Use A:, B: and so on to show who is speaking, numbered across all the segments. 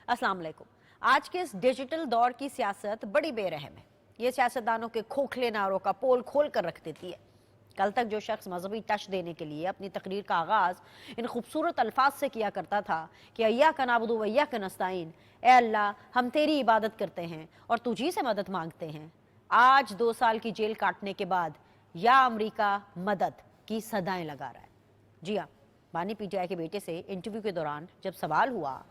A: अस्सलाम वालेकुम। आज के इस डिजिटल दौर की सियासत बड़ी बेरहम है। ये सियासतदानों के खोखले नारों का पोल खोल कर रख देती है। कल तक जो शख्स मजहबी टच देने के लिए अपनी तकरीर का आगाज इन खूबसूरत अल्फाज से किया करता था कि अय्याका नअबुदु व अय्याका नस्तईन, ए अल्लाह हम तेरी इबादत करते हैं और तुझी से मदद मांगते हैं, आज 2 साल की जेल काटने के बाद या अमरीका मदद की सदाएं लगा रहा है। जी हाँ, बानी पीटीआई के बेटे से इंटरव्यू के दौरान जब सवाल हुआ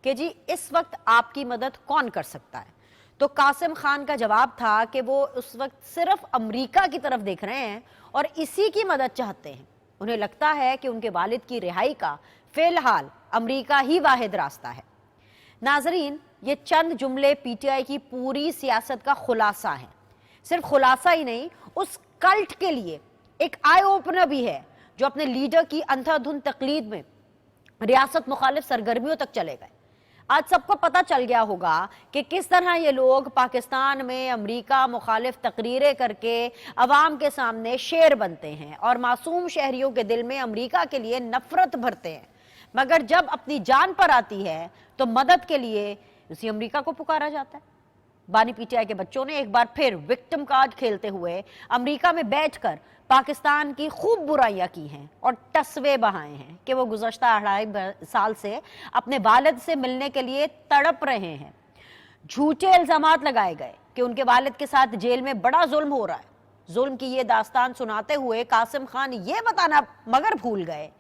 A: कि जी इस वक्त आपकी मदद कौन कर सकता है, तो कासिम खान का जवाब था कि वो उस वक्त सिर्फ अमेरिका की तरफ देख रहे हैं और इसी की मदद चाहते हैं। उन्हें लगता है कि उनके वालिद की रिहाई का फिलहाल अमेरिका ही वाहिद रास्ता है। नाजरीन, ये चंद जुमले पीटीआई की पूरी सियासत का खुलासा है। सिर्फ खुलासा ही नहीं, उस कल्ट के लिए एक आई ओपनर भी है जो अपने लीडर की अंधाधुंध तकलीद में रियासत मुखालिफ सरगर्मियों तक चले गए। आज सबको पता चल गया होगा कि किस तरह ये लोग पाकिस्तान में अमेरिका मुखालिफ तकरीरें करके अवाम के सामने शेर बनते हैं और मासूम शहरियों के दिल में अमेरिका के लिए नफरत भरते हैं, मगर जब अपनी जान पर आती है तो मदद के लिए उसी अमेरिका को पुकारा जाता है। बानी पीटीआई के बच्चों ने एक बार फिर विक्टिम कार्ड खेलते हुए अमेरिका में बैठकर पाकिस्तान की खूब बुराइयां की हैं और तस्वे बहाए हैं कि वो गुज़श्ता 2.5 साल से अपने वालिद से मिलने के लिए तड़प रहे हैं। झूठे इल्जामात लगाए गए कि उनके वालिद के साथ जेल में बड़ा जुल्म हो रहा है। जुल्म की ये दास्तान सुनाते हुए कासिम खान ये बताना मगर भूल गए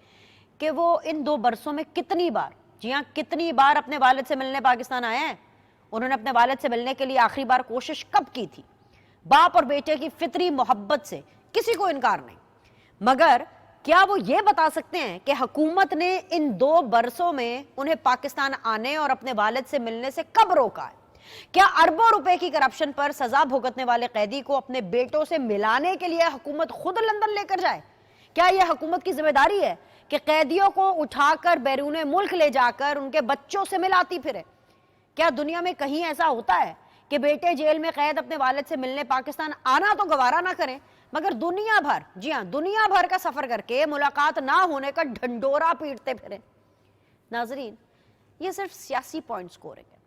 A: कि वो इन 2 बरसों में कितनी बार, जी हाँ कितनी बार अपने वालिद से मिलने पाकिस्तान आए हैं। उन्होंने अपने वालिद से मिलने के लिए आखिरी बार कोशिश कब की थी? बाप और बेटे की फितरी मोहब्बत से किसी को इनकार नहीं, मगर क्या वो ये बता सकते हैं कि हुकूमत ने इन 2 बरसों में उन्हें पाकिस्तान आने और अपने वालिद से मिलने से कब रोका है? क्या अरबों रुपए की करप्शन पर सजा भुगतने वाले कैदी को अपने बेटों से मिलाने के लिए हुकूमत खुद लंदन लेकर जाए? क्या यह हुकूमत की जिम्मेदारी है कि कैदियों को उठाकर बैरून मुल्क ले जाकर उनके बच्चों से मिलाती फिरे? क्या दुनिया में कहीं ऐसा होता है कि बेटे जेल में कैद अपने वालिद से मिलने पाकिस्तान आना तो गवारा ना करें, मगर दुनिया भर, जी हाँ दुनिया भर का सफर करके मुलाकात ना होने का ढंडोरा पीटते फिरे? नाजरीन, ये सिर्फ सियासी पॉइंट स्कोरिंग है,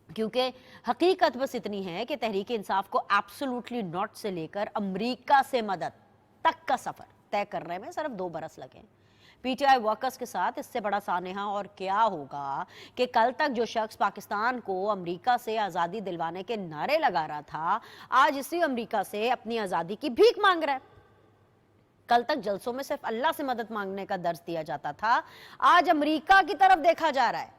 A: क्योंकि हकीकत बस इतनी है कि तहरीक इंसाफ को एब्सोल्युटली नॉट से लेकर अमेरिका से मदद तक का सफर तय करने में सिर्फ 2 बरस लगे। पीटीआई वर्कर्स के साथ इससे बड़ा सानेहा और क्या होगा कि कल तक जो शख्स पाकिस्तान को अमेरिका से आज़ादी दिलवाने के नारे लगा रहा था, आज इसी अमेरिका से अपनी आज़ादी की भीख मांग रहा है। कल तक जलसों में सिर्फ अल्लाह से मदद मांगने का दर्ज दिया जाता था, आज अमेरिका की तरफ देखा जा रहा है।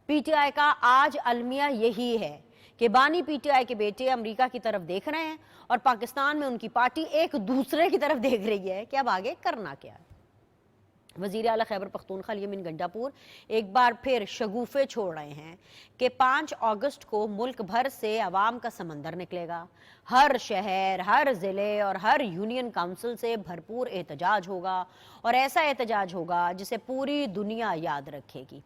A: पीटीआई का आज अलमिया यही है कि बानी पीटीआई के बेटे अमेरिका की तरफ देख रहे हैं और पाकिस्तान में उनकी पार्टी एक दूसरे की तरफ देख रही है कि अब आगे करना क्या है। वज़ीर आला खैबर पख्तूनख्वा अली गंडापुर एक बार फिर शगुफे छोड़ रहे हैं कि 5 अगस्त को मुल्क भर से अवाम का समंदर निकलेगा। हर शहर, हर ज़िले और हर यूनियन काउंसिल से भरपूर एहतजाज होगा और ऐसा एहतजाज होगा जिसे पूरी दुनिया याद रखेगी।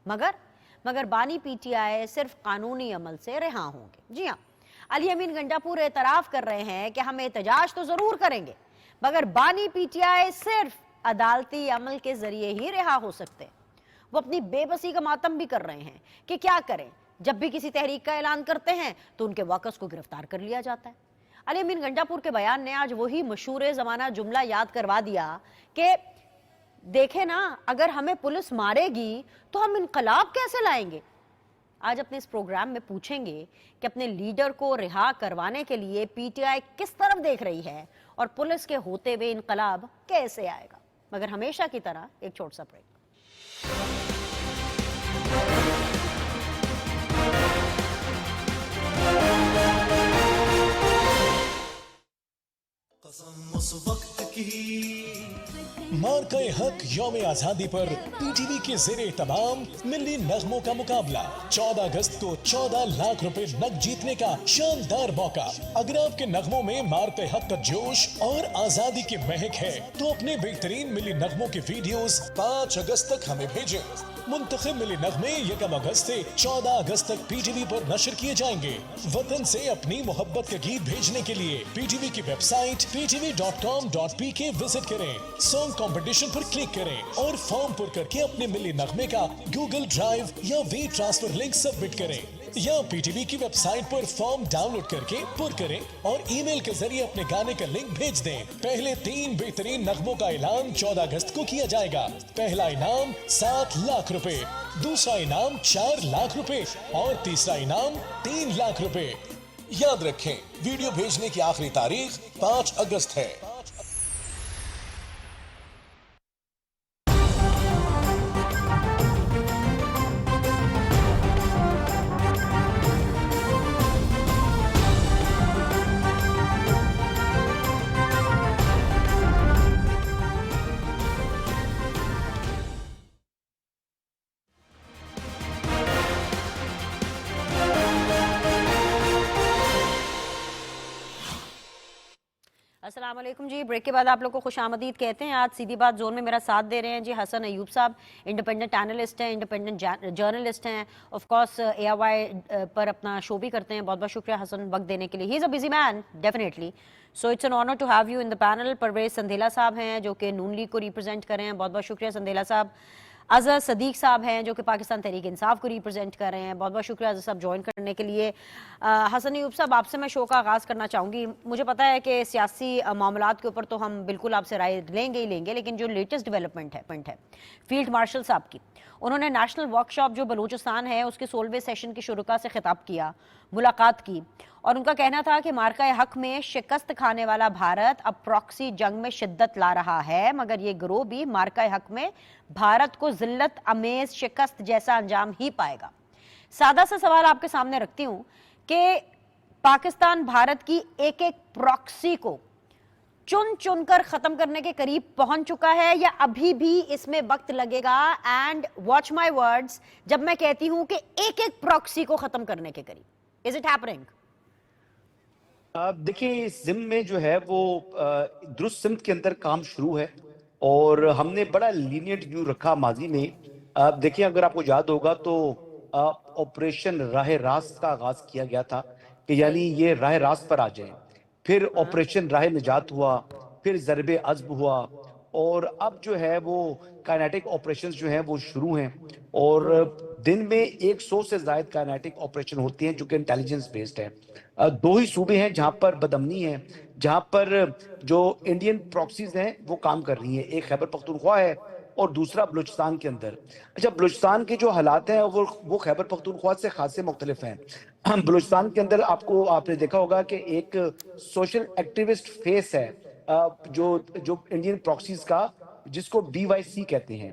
A: मगर बानी पीटीआई सिर्फ कानूनी अमल से रिहा होंगे। जी हाँ, अली अमीन गंडापुर एतराफ़ कर रहे हैं कि हम एहतजाज तो ज़रूर करेंगे, मगर बानी पीटीआई सिर्फ अदालती अमल के जरिए ही रिहा हो सकते हैं। वो अपनी बेबसी का मातम भी कर रहे हैं कि क्या करें, जब भी किसी तहरीक का ऐलान करते हैं तो उनके वर्कर्स को गिरफ्तार कर लिया जाता है। अली अमीन गंडापुर के बयान ने आज वही मशहूर ज़माना जुमला याद करवा दिया कि देखे ना, अगर हमें पुलिस मारेगी तो हम इनकलाब कैसे लाएंगे। आज अपने इस प्रोग्राम में पूछेंगे कि अपने लीडर को रिहा करवाने के लिए पीटीआई किस तरफ देख रही है और पुलिस के होते हुए इनकलाब कैसे आएगा। मगर हमेशा की तरह एक छोटा सा ब्रेक।
B: कसम उस वक्त की
C: मार्का हक यौम आजादी पर पीटीवी के ज़ेरे तमाम मिली नगमों का मुकाबला 14 अगस्त को 14 लाख रुपए नग जीतने का शानदार मौका। अगर आपके नगमों में मार्का हक का जोश और आजादी की महक है तो अपने बेहतरीन मिली नगमों के वीडियोस 5 अगस्त तक हमें भेजें। मुंतखब मिली नगमे 1 अगस्त से 14 अगस्त तक PTV पर नशर किए जाएंगे। वतन से अपनी मोहब्बत के गीत भेजने के लिए PTV की वेबसाइट ptv.com.pk विजिट करें, सॉन्ग कंपटीशन पर क्लिक करें और फॉर्म पुर करके अपने मिली नगमे का गूगल ड्राइव या वी ट्रांसफर लिंक सबमिट करें या PTV की वेबसाइट पर फॉर्म डाउनलोड करके पुर करें और ईमेल के जरिए अपने गाने का लिंक भेज दें। पहले 3 बेहतरीन नगमों का ऐलान 14 अगस्त को किया जाएगा। पहला इनाम 7 लाख रुपए, दूसरा इनाम 4 लाख रुपए और तीसरा इनाम 3 लाख रुपए। याद रखें, वीडियो भेजने की आखिरी तारीख 5 अगस्त है।
A: अस्सलाम वालेकुम जी। ब्रेक के बाद आप लोग को खुश आमदीद कहते हैं। आज सीधी बात जोन में मेरा साथ दे रहे हैं जी हसन अयूब साहब, इंडिपेंडेंट एनालिस्ट हैं, इंडिपेंडेंट जर्नलिस्ट हैं, ऑफ कोर्स AIY पर अपना शो भी करते हैं। बहुत बहुत शुक्रिया हसन वक्त देने के लिए। He is a busy man definitely, so it's an honour to have you in the panel. Pervez Sandhela साहब हैं जो कि नून लीग को रिप्रेजेंट कर रहे हैं, बहुत बहुत शुक्रिया संधेला साहब। अजहर सदीक साहब हैं जो कि पाकिस्तान तहरीक इंसाफ को रिप्रेजेंट कर रहे हैं, बहुत बहुत शुक्रिया अजहर साहब ज्वाइन करने के लिए। हसन अयूब साहब, आपसे मैं शो का आगाज़ करना चाहूँगी। मुझे पता है कि सियासी मामलात के ऊपर तो हम बिल्कुल आपसे राय लेंगे ही लेंगे, लेकिन जो लेटेस्ट डेवलपमेंट है फील्ड मार्शल साहब की, उन्होंने नेशनल वर्कशॉप जो बलूचिस्तान है उसके 16वें सेशन की शुरुआत से खिताब किया, मुलाकात की, और उनका कहना था कि मार्का हक में शिकस्त खाने वाला भारत अब प्रॉक्सी जंग में शिद्दत ला रहा है, मगर ये गिरोह भी मार्का हक में भारत को जिल्लत अमेज शिकस्त जैसा अंजाम ही पाएगा। सादा सा सवाल आपके सामने रखती हूँ कि पाकिस्तान भारत की एक एक प्रॉक्सी को चुन चुन कर खत्म करने के करीब पहुंच चुका है या अभी भी इसमें वक्त लगेगा? एंड वॉच माय वर्ड्स, जब मैं कहती हूं कि एक एक प्रॉक्सी को खत्म करने के करीब, इज इट हैपनिंग?
D: देखिए, सिम में जो है वो दुरुस्त सिमत के अंदर काम शुरू है और हमने बड़ा लीनियंट व्यू रखा माजी में। देखिए, अगर आपको याद होगा तो ऑपरेशन राह रास्त का आगाज किया गया था कि यानी ये राह रास्त पर आ जाए, फिर ऑपरेशन राह निजात हुआ, फिर ज़रबे अज़्ब हुआ और अब जो है वो काइनेटिक ऑपरेशंस जो हैं वो शुरू हैं और दिन में 100 से ज़ायद काइनेटिक ऑपरेशन होती हैं जो कि इंटेलिजेंस बेस्ड है। 2 ही सूबे हैं जहां पर बदअमनी है, जहां पर जो इंडियन प्रॉक्सीज हैं वो काम कर रही हैं। एक खैबर पख्तूनख्वा है और दूसरा बलूचिस्तान के अंदर। अच्छा, बलूचिस्तान के जो हालात हैं वो खैबर पख्तूनख्वा से खासे मुख्तलिफ हैं। बलूचिस्तान के अंदर आपने देखा होगा कि एक सोशल एक्टिविस्ट फेस है जो इंडियन प्रॉक्सीज का, जिसको BYC कहते हैं।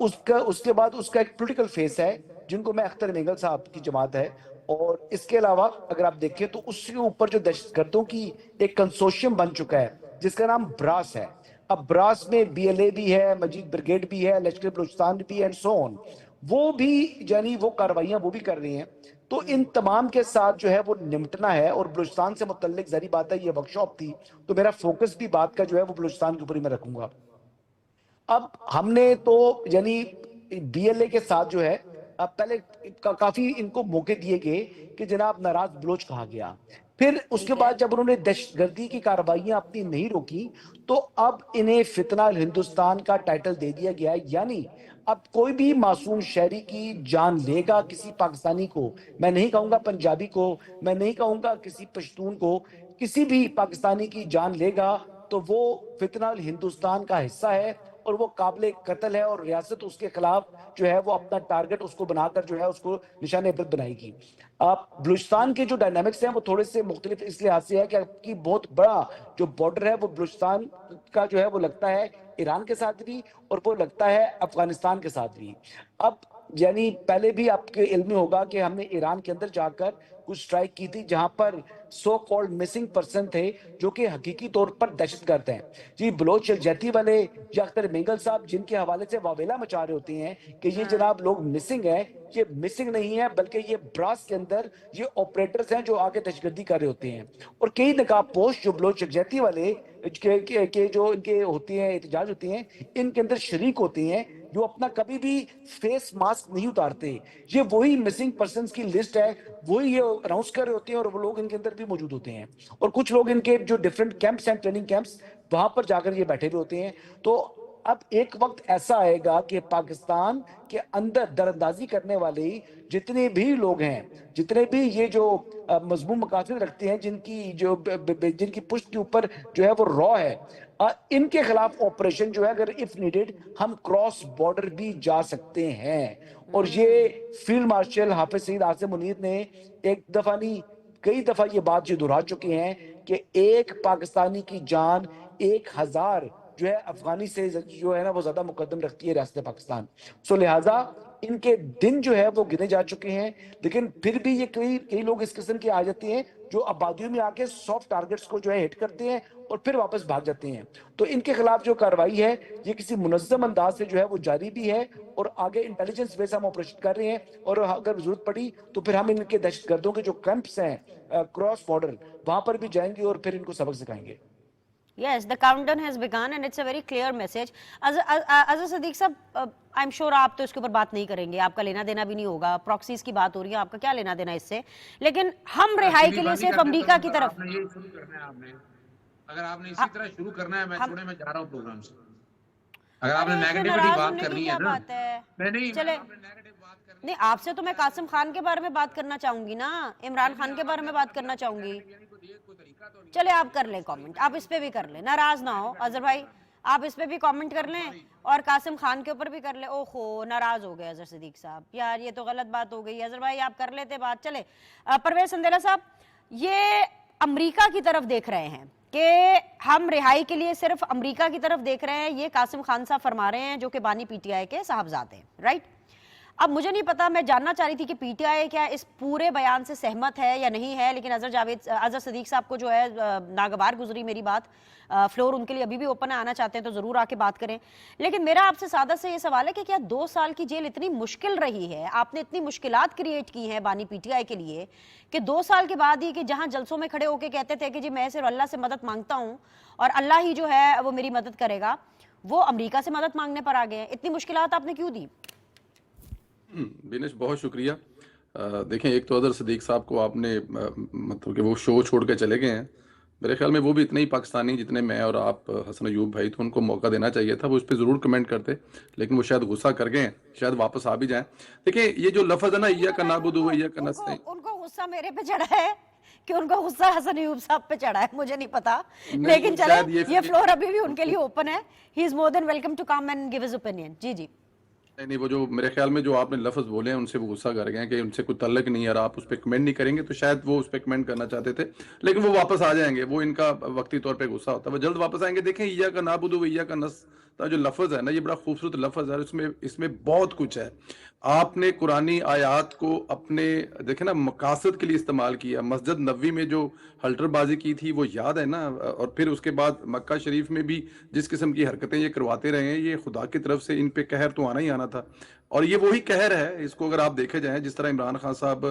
D: उसके बाद उसका एक पॉलिटिकल फेस है जिनको मैं अख्तर मेंगल साहब की जमात है, और इसके अलावा अगर आप देखें तो उसके ऊपर जो दहशतगर्दों की एक कंसोर्शियम बन चुका है जिसका नाम ब्रास है। अब ब्रास में BLA भी है, मजीद ब्रिगेड भी है, लश्कर बलूचिस्तान भी, एंड सो ऑन। वो भी यानी वो कार्रवाइयां वो भी कर रही हैं। तो इन तमाम के साथ जो है वो निपटना है और बलूचिस्तान से मुतल्लिक ज़ाहिर बात है ये वर्कशॉप थी तो मेरा फोकस भी बात का जो है वो बलूचिस्तान के ऊपर ही मैं रखूंगा। अब हमने तो यानी BLA के साथ जो है अब पहले काफी इनको मौके दिए गए कि जनाब नाराज बलोच कहा गया, फिर उसके बाद जब उन्होंने दहशतगर्दी की कार्रवाइयां अपनी नहीं रोकी तो अब इन्हें फितना हिंदुस्तान का टाइटल दे दिया गया है। यानी अब कोई भी मासूम शहरी की जान लेगा किसी पाकिस्तानी को, मैं नहीं कहूंगा पंजाबी को, मैं नहीं कहूंगा किसी पश्तून को, किसी भी पाकिस्तानी की जान लेगा तो वो फितना हिंदुस्तान का हिस्सा है और वो काबिल कत्ल है और रियासत उसके खिलाफ जो है वो अपना टारगेट उसको बनाकर जो है उसको निशान इबरत बनाएगी। आप बलूचिस्तान के जो डायनामिक्स हैं वो थोड़े से मुख्तलिफ इस लिहाज से है कि आपकी बहुत बड़ा जो बॉर्डर है वो बलूचिस्तान का जो है वो लगता है ईरान के साथ भी और वो लगता है अफगानिस्तान के साथ भी। अब यानी पहले भी आपके इल्म में होगा कि हमने ईरान के अंदर जाकर कुछ स्ट्राइक की थी जहां पर सो कॉल्ड मिसिंग पर्सन थे जो कि हकीकी तौर पर दहशतगर्द हैं। जी, बलोच यकजहती वाले या अख्तर मेंगल साहब जिनके हवाले से वावेला मचा रहे होते हैं कि ये जनाब लोग मिसिंग है, ये मिसिंग नहीं है बल्कि ये ब्रास के अंदर ये ऑपरेटर्स हैं जो आगे दहशतगर्दी कर रहे होते हैं। और कई नकाबपोश जो बलोच यकजहती वाले के जो इनके होती हैं एहतजाज होती हैं, इनके अंदर शरीक होती हैं جو اپنا کبھی بھی فیس ماسک نہیں اتارتے. یہ وہی مسنگ پرسنز کی لسٹ ہے, وہی یہ اناؤنس کر رہے ہوتے ہیں, اور وہ لوگ ان کے اندر بھی موجود ہوتے ہیں, اور کچھ لوگ ان کے جو ڈفرینٹ کیمپس ہیں, ٹریننگ کیمپس, وہاں پر جا کر یہ بیٹھے ہوئے ہوتے ہیں. تو اب ایک وقت ایسا آئے گا کہ پاکستان کے اندر دراندازی کرنے والے جتنے بھی لوگ ہیں, جتنے بھی یہ جو مضمون مقاصد رکھتے ہیں, جن کی پشت کے اوپر جو ہے وہ را ہے, ان کے خلاف آپریشن جو ہے اگر اف نیڈڈ ہم کراس بارڈر بھی جا سکتے ہیں. اور یہ فیلڈ مارشل حافظ سعید عاصم منیر نے ایک دفعہ نہیں کئی دفعہ یہ بات دہرا چکے ہیں کہ ایک پاکستانی کی جان 1000 جو ہے افغانی سے جو ہے نا وہ زیادہ مقدم رکھتی ہے ریاست پاکستان. سو لہٰذا ان کے دن جو ہے وہ گنے جا چکے ہیں, لیکن پھر بھی یہ کئی لوگ اس قسم کے آ جاتے ہیں جو آبادیوں میں آ کے سافٹ ٹارگٹس کو جو ہے ہٹ کرتے ہیں اور پھر واپس بھاگ جاتے ہیں. تو ان کے خلاف جو کارروائی ہے یہ کسی منظم انداز سے جو ہے وہ جاری بھی ہے, اور آگے انٹیلیجنس بیس ہم آپریشن کر رہے ہیں, اور اگر ضرورت پڑی تو پھر ہم ان کے دہشت گردوں کے جو کیمپس ہیں کراس بارڈر وہاں پر بھی جائیں گے اور پھر ان کو سبق سکھائیں گے.
A: Yes, the countdown has begun and it's a very clear message. Azhar Siddique صاحب, I'm sure آپ تو اس کے اوپر بات نہیں کریں گے, آپ کا لینا دینا بھی نہیں ہوگا, پراکسیز کی بات ہو رہی ہے, آپ کا کیا لینا دینا اس سے, لیکن ہم رہائی کے لیے صرف امریکہ کی طرف.
E: اگر آپ نے اسی طرح شروع کرنا ہے, میں چھوڑے میں جا رہا ہوں پروگرام سے. اگر آپ نے نیگیٹیوٹی بات کرنی ہے نا,
A: چلے نہیں, آپ سے تو میں قاسم خان کے بارے میں بات کرنا چاہوں گی نا, عمران خان کے بارے میں بات کرنا چاہوں گی. چلے آپ کر لیں کامنٹ, آپ اس پہ بھی کر لیں, ناراض نہ ہو اظہر بھائی, آپ اس پہ بھی کامنٹ کر لیں اور قاسم خان کے اوپر بھی کر لیں. اوہو ناراض ہو گئے اظہر صدیق صاحب, یار یہ تو غلط بات ہو گئی. اظہر بھائی آپ کر لیتے بات. چلے پرویز سندیلا صاحب, یہ امریکہ کی طرف دیکھ رہے ہیں کہ ہم رہائی کے لیے صرف امریکہ کی طرف دیکھ رہے ہیں, یہ قاسم خان صاحب فرما رہے ہیں جو کہ بانی پی ٹی آئی کے صاحبزادے ہیں, رائٹ. اب مجھے نہیں پتا, میں جاننا چاہ رہی تھی کہ پی ٹی آئی کیا اس پورے بیان سے سہمت ہے یا نہیں ہے, لیکن اظہر صدیق صاحب کو جو ہے ناگوار گزری میری بات, فلور ان کے لیے ابھی بھی اوپن ہے, آنا چاہتے ہیں تو ضرور آ کے بات کریں. لیکن میرا آپ سے سادہ سے یہ سوال ہے کہ کیا 2 سال کی جیل اتنی مشکل رہی ہے, آپ نے اتنی مشکلات کریٹ کی ہیں بانی پی ٹی آئی کے لیے کہ 2 سال کے بعد ہی کہ جہاں جلسوں میں کھڑے ہو کے کہتے تھے کہ جی میں صرف اللہ سے مدد مانگتا ہوں اور اللہ ہی جو ہے وہ میری مدد کرے گا, وہ امریکہ سے مدد مانگنے پر آ گئے ہیں. اتنی مشکلات آپ نے کیوں دی؟
E: بینش بہت شکریہ. دیکھیں, ایک تو اظہر صدیق صاحب کو آپ نے مطلب کہ وہ شو چھوڑ کے چلے گئے ہیں, میرے خیال میں وہ بھی اتنے ہی پاکستانی جتنے میں اور آپ حسن ایوب بھائی, تو ان کو موقع دینا چاہیے تھا, وہ اس پہ ضرور کمنٹ کرتے, لیکن وہ شاید غصہ کر گئے ہیں, شاید واپس آ بھی جائیں. دیکھیں یہ جو لفظ ہے نا ایاک نعبد و ایاک نستعین,
A: ان کو غصہ میرے پہ چڑھا ہے کہ ان کو غصہ حسن ایوب صاحب پہ چڑھا ہے, مجھے نہیں پتا, لیکن چلیں یہ فلور ابھی بھی ان کے لیے اوپن ہے. He is more than welcome to come and give his opinion. جی جی
E: نہیں, وہ جو میرے خیال میں جو آپ نے لفظ بولے ہیں ان سے وہ غصہ کر گئے ہیں کہ ان سے کوئی تعلق نہیں ہے, اور آپ اس پہ کمنٹ نہیں کریں گے, تو شاید وہ اس پہ کمنٹ کرنا چاہتے تھے, لیکن وہ واپس آ جائیں گے. وہ ان کا وقتی طور پہ غصہ ہوتا ہے, وہ جلد واپس آئیں گے. دیکھیں ایاک نعبد و ایاک نستعین جو لفظ ہے نا, یہ بڑا خوبصورت لفظ ہے, اس میں بہت کچھ ہے. آپ نے قرآنی آیات کو اپنے دیکھیں نا مقاصد کے لیے استعمال کیا. مسجد نبوی میں جو ہلٹر بازی کی تھی وہ یاد ہے نا, اور پھر اس کے بعد مکہ شریف میں بھی جس قسم کی حرکتیں یہ کرواتے رہے ہیں, یہ خدا کی طرف سے ان پہ قہر تو آنا ہی آنا تھا. اور یہ وہی قہر ہے, اس کو اگر آپ دیکھے جائیں, جس طرح عمران خان صاحب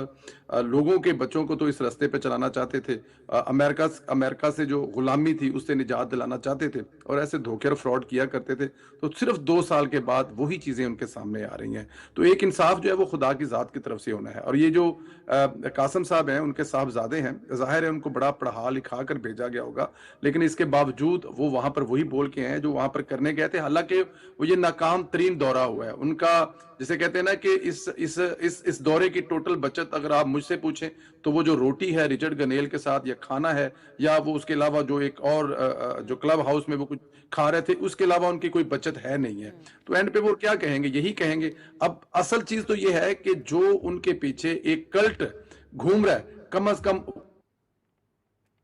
E: لوگوں کے بچوں کو تو اس رستے پہ چلانا چاہتے تھے, امریکہ سے جو غلامی تھی اس سے نجات دلانا چاہتے تھے, اور ایسے دھوکے اور فراڈ کیا کرتے تھے, تو صرف 2 سال کے بعد وہی چیزیں ان کے سامنے آ رہی ہیں. تو ایک انصاف جو ہے وہ خدا کی ذات کی طرف سے ہونا ہے. اور یہ جو قاسم صاحب ہیں, ان کے صاحبزادے ہیں, ظاہر ہے ان کو بڑا پڑھا لکھا کر بھیجا گیا ہوگا, لیکن اس کے باوجود وہ وہاں پر وہی بول کے ہیں جو وہاں پر کرنے گئے تھے. حالانکہ وہ یہ ناکام ترین دورہ ہوا ہے ان کا, جسے کہتے ہیں نا کہ اس دورے کی ٹوٹل بچت اگر آپ مجھ سے پوچھیں تو وہ جو روٹی ہے رچرڈ گنیل کے ساتھ, یا کھانا ہے, یا وہ اس کے علاوہ جو ایک اور جو کلب ہاؤس میں وہ کچھ کھا رہے تھے, اس کے علاوہ ان کی کوئی بچت ہے نہیں ہے. تو اینڈ پہ وہ کیا کہیں گے, یہی کہیں گے. اب اصل چیز تو یہ ہے کہ جو ان کے پیچھے ایک کلٹ گھوم رہا ہے, کم از کم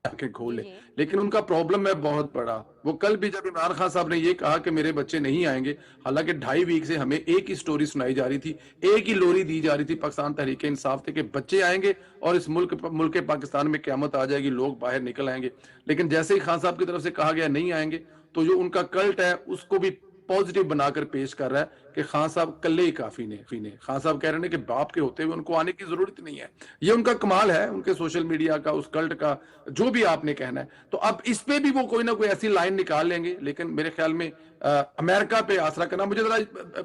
E: آنکھیں کھولے. لیکن ان کا پرابلم ہے بہت بڑا. وہ کل بھی جب عمران خان صاحب نے یہ کہا کہ میرے بچے نہیں آئیں گے, حالانکہ 2.5 ویک سے ہمیں ایک ہی سٹوری سنائی جا رہی تھی, ایک ہی لوری دی جا رہی تھی پاکستان تحریک انصاف تھے کہ بچے آئیں گے اور اس ملک پاکستان میں قیامت آ جائے گی, لوگ باہر نکل آئیں گے. لیکن جیسے ہی خان صاحب کی طرف سے کہا گیا نہیں آئیں گے, تو جو ان کا کلٹ ہے اس کو بھی پازیٹیو بنا کر پیش کر رہا ہے کہ خان صاحب کلے ہی کافی نے. خان صاحب کہہ رہے ہیں کہ باپ کے ہوتے ہوئے ان کو آنے کی ضرورت نہیں ہے. یہ ان کا کمال ہے, ان کے سوشل میڈیا کا, اس کلٹ کا, جو بھی آپ نے کہنا ہے. تو اب اس پہ بھی وہ کوئی نہ کوئی ایسی لائن نکال لیں گے. لیکن میرے خیال میں امریکہ پہ آسرا کرنا, مجھے ذرا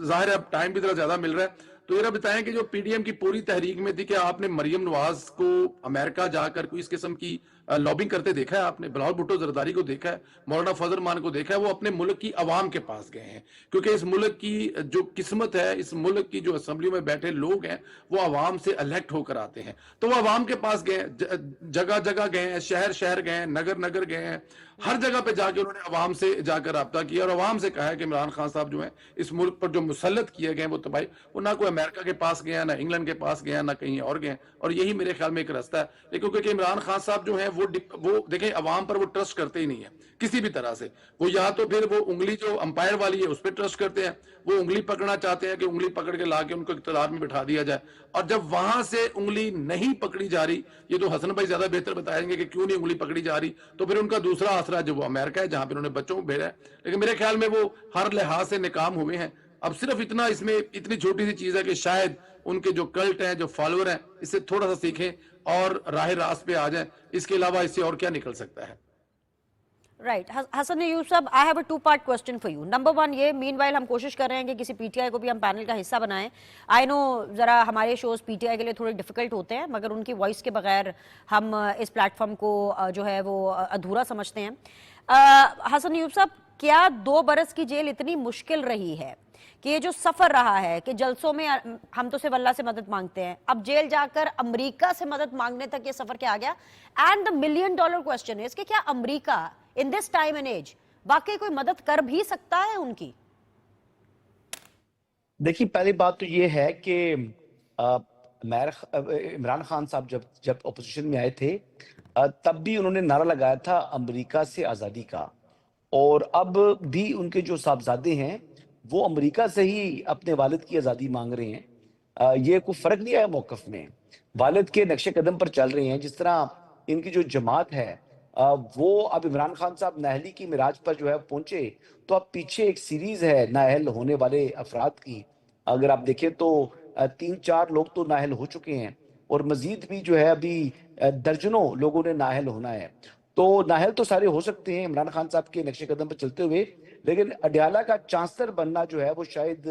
E: ظاہر ہے اب ٹائم بھی ذرا زیادہ مل رہا ہے، تو ذرا بتائیں کہ جو پی ڈی ایم کی پوری تحریک میں تھی کہ آپ نے مریم نواز کو امریکہ جا کر کوئی اس قسم کی لابنگ کرتے دیکھا ہے؟ آپ نے بلاول بھٹو زرداری کو دیکھا ہے، مولانا فضل مان کو دیکھا ہے؟ وہ اپنے ملک کی عوام کے پاس گئے ہیں، کیونکہ اس ملک کی جو قسمت ہے، اس ملک کی جو اسمبلیوں میں بیٹھے لوگ ہیں وہ عوام سے الیکٹ ہو کر آتے ہیں، تو وہ عوام کے پاس گئے ہیں، جگہ جگہ گئے ہیں، شہر شہر گئے ہیں، نگر نگر گئے ہیں، ہر جگہ پہ جا کے انہوں نے عوام سے جا کر رابطہ کیا اور عوام سے کہا ہے کہ عمران خان صاحب جو ہیں اس ملک پر جو مسلط کیے گئے ہیں وہ تباہی، وہ نہ کوئی امریکہ کے پاس گیا، نہ انگلینڈ کے پاس گیا، نہ کہیں اور گئے، اور یہی میرے خیال میں ایک راستہ ہے۔ لیکن کیونکہ عمران خان صاحب جو ہیں وہ دیکھیں عوام پر وہ ٹرسٹ کرتے ہی نہیں ہیں کسی بھی طرح سے، وہ یا تو پھر وہ انگلی جو امپائر والی ہے اس پہ ٹرسٹ کرتے ہیں، وہ انگلی پکڑنا چاہتے ہیں کہ انگلی پکڑ کے لا کے ان کو اقتدار میں بٹھا دیا جائے، اور جب وہاں سے انگلی نہیں پکڑی جا رہی، یہ تو حسن بھائی زیادہ بہتر بتائیں گے کہ کیوں نہیں انگلی پکڑی جا رہی، تو پھر ان کا دوسرا آسرا جو وہ امریکہ ہے جہاں پہ انہوں نے بچوں کو بھیجا ہے، لیکن میرے خیال میں وہ ہر لحاظ سے ناکام ہوئے ہیں۔ اب صرف اتنا اس میں اتنی چھوٹی سی چیز ہے کہ شاید ان کے جو کلٹ ہیں، جو فالوور ہیں، اس سے تھوڑا سا سیکھیں اور راہ راست پہ آ جائیں، اس کے علاوہ اس سے اور کیا نکل سکتا ہے۔
A: رائٹ حسن ایوب صاحب، I have a 2 part question for you. Number 1 یہ مین وائل ہم کوشش کر رہے ہیں کہ کسی پی ٹی آئی کو بھی ہم پینل کا حصہ بنائیں۔ آئی نو ذرا ہمارے شوز پی ٹی آئی کے لیے تھوڑے ڈیفیکلٹ ہوتے ہیں، مگر ان کی وائس کے بغیر ہم اس پلیٹ فارم کو جو ہے وہ ادھورا سمجھتے ہیں۔ حسن ایوب صاحب، کیا 2 برس کی جیل اتنی مشکل رہی ہے کہ یہ جو سفر رہا ہے کہ جلسوں میں ہم تو صرف اللہ سے مدد مانگتے ہیں، اب جیل جا کر امریکہ سے مدد مانگنے تک یہ سفر کیا آ گیا؟ اینڈ the $1,000,000 question is کہ کیا امریکہ in this time and age واقعی کوئی مدد کر بھی سکتا ہے ان کی؟
D: دیکھیے پہلی بات تو یہ ہے کہ عمران خان صاحب جب اپوزیشن میں آئے تھے تب بھی انہوں نے نعرہ لگایا تھا امریکہ سے آزادی کا، اور اب بھی ان کے جو صاحبزادے ہیں وہ امریکہ سے ہی اپنے والد کی آزادی مانگ رہے ہیں۔ یہ کوئی فرق نہیں آیا موقف میں، والد کے نقش قدم پر چل رہے ہیں۔ جس طرح ان کی جو جماعت ہے وہ اب عمران خان صاحب نااہلی کی معراج پر جو ہے پہنچے، تو اب پیچھے ایک سیریز ہے نااہل ہونے والے افراد کی۔ اگر آپ دیکھیں تو 3-4 لوگ تو نااہل ہو چکے ہیں، اور مزید بھی جو ہے ابھی درجنوں لوگوں نے نااہل ہونا ہے۔ تو نااہل تو سارے ہو سکتے ہیں عمران خان صاحب کے نقش قدم پر چلتے ہوئے، لیکن اڈیالہ کا چانسلر بننا جو ہے وہ شاید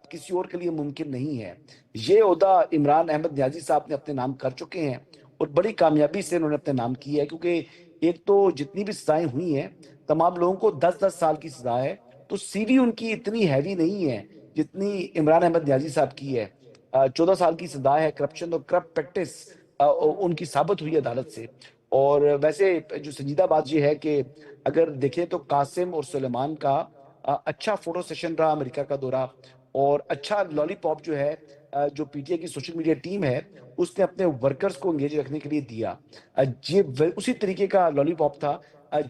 D: کسی اور کے لیے ممکن نہیں ہے۔ یہ عہدہ عمران احمد نیازی صاحب نے اپنے نام کر چکے ہیں، اور بڑی کامیابی سے انہوں نے اپنے نام کی ہے، کیونکہ ایک تو جتنی بھی سزائیں ہوئی ہیں تمام لوگوں کو 10-10 سال کی سزا ہے، تو سی وی ان کی اتنی ہیوی نہیں ہے جتنی عمران احمد نیازی صاحب کی ہے۔ 14 سال کی سزا ہے، کرپشن اور کرپٹ پریکٹس ان کی ثابت ہوئی عدالت سے۔ اور ویسے جو سنجیدہ بات یہ ہے کہ اگر دیکھیں تو قاسم اور سلیمان کا اچھا فوٹو سیشن رہا امریکہ کا دورہ، اور اچھا لالی پاپ جو ہے جو پی ٹی آئی کی سوشل میڈیا ٹیم ہے اس نے اپنے ورکرز کو انگیج رکھنے کے لیے دیا۔ یہ اسی طریقے کا لالی پاپ تھا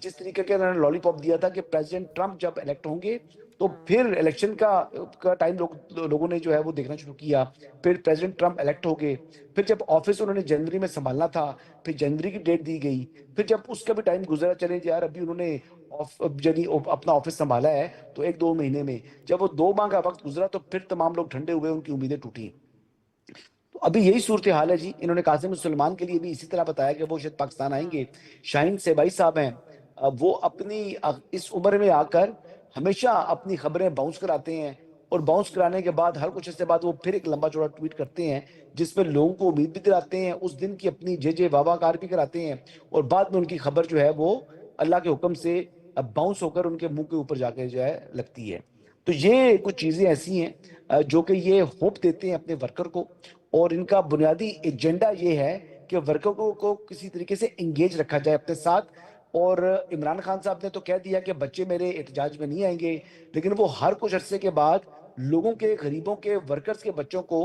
D: جس طریقے کا انہوں نے لالی پاپ دیا تھا کہ پریزیڈنٹ ٹرمپ جب الیکٹ ہوں گے تو پھر الیکشن کا ٹائم لوگوں نے جو ہے وہ دیکھنا شروع کیا، پھر پریزیڈنٹ ٹرمپ الیکٹ ہو گئے، پھر جب آفس انہوں نے جنوری میں سنبھالنا تھا پھر جنوری کی ڈیٹ دی گئی، پھر جب اس کا بھی ٹائم گزرا، چلے یار ابھی انہوں نے اپنا آفس سنبھالا ہے تو 1-2 مہینے میں، جب وہ 2 ماہ کا وقت گزرا تو پھر تمام لوگ ٹھنڈے ہوئے، ان کی امیدیں ٹوٹی۔ تو ابھی یہی صورتحال ہے جی۔ انہوں نے قاسم سلیمان کے لیے بھی اسی طرح بتایا کہ وہ شاید پاکستان آئیں گے۔ شاہین سیبائی صاحب ہیں، وہ اپنی اس عمر میں آ کر ہمیشہ اپنی خبریں باؤنس کراتے ہیں، اور باؤنس کرانے کے بعد ہر کچھ عرصے بعد وہ پھر ایک لمبا چوڑا ٹویٹ کرتے ہیں جس میں لوگوں کو امید بھی دلاتے ہیں، اس دن کی اپنی جے واہ کار بھی کراتے ہیں، اور بعد میں ان کی خبر جو ہے وہ اللہ کے حکم سے باؤنس ہو کر ان کے منہ کے اوپر جا کے جو ہے لگتی ہے۔ تو یہ کچھ چیزیں ایسی ہیں جو کہ یہ ہوپ دیتے ہیں اپنے ورکر کو، اور ان کا بنیادی ایجنڈا یہ ہے کہ ورکر کو کسی طریقے سے انگیج رکھا جائے اپنے ساتھ۔ اور عمران خان صاحب نے تو کہہ دیا کہ بچے میرے احتجاج میں نہیں آئیں گے، لیکن وہ ہر کچھ عرصے کے بعد لوگوں کے، غریبوں کے، ورکرز کے بچوں کو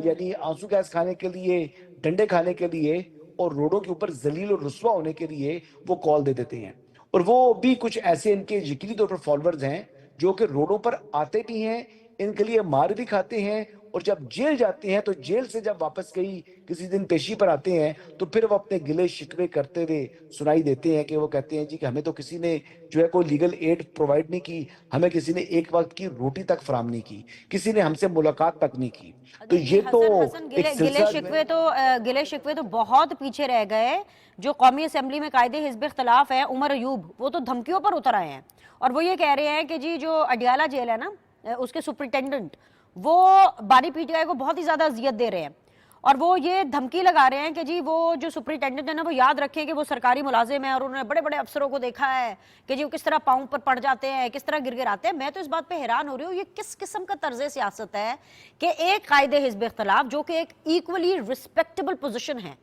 D: یعنی آنسو گیس کھانے کے لیے، ڈنڈے کھانے کے لیے، اور روڈوں کے اوپر ذلیل اور رسوا ہونے کے لیے وہ کال دے دیتے ہیں۔ اور وہ بھی کچھ ایسے ان کے یقینی طور پر فالوورز ہیں جو کہ روڈوں پر آتے بھی ہیں، ان کے لیے مار بھی کھاتے ہیں، اور جب جیل جاتے ہیں تو جیل سے جب واپس کسی دن پیشی پر آتے ہیں تو پھر وہ اپنے گلے شکوے کرتے ہوئے سنائی دیتے ہیں کہ وہ کہتے ہیں جی کہ ہمیں تو کسی نے جو ہے کوئی لیگل ایڈ پرووائڈ نہیں کی، ہمیں کسی نے ایک وقت کی روٹی تک فراہم نہیں کی، کسی نے ہم سے ملاقات تک نہیں کی۔ تو یہ تو
A: گلے شکوے تو بہت پیچھے رہ گئے۔ جو قومی اسمبلی میں قائد حزب اختلاف ہے عمر ایوب، وہ تو دھمکیوں پر اتر آئے ہیں، اور وہ یہ کہہ رہے ہیں کہ جی جو اڈیالہ جیل ہے نا उसके सुपरिटेंडेंट, वो बानी पीटीआई को बहुत ही ज्यादा अजियत दे रहे हैं और वो ये धमकी लगा रहे हैं कि जी वो जो सुपरिटेंडेंट है ना वो याद रखें कि वो सरकारी मुलाजिम है और उन्होंने बड़े बड़े अफसरों को देखा है कि जी वो किस तरह पाँव पर पड़ जाते हैं, किस तरह गिड़गिड़ाते हैं। मैं तो इस बात पे हैरान हो रही हूँ, ये किस किस्म का तर्ज सियासत है कि एक कायदे हिज़्ब इख्तिलाफ जो कि एक इक्वली रिस्पेक्टेबल पोजीशन है,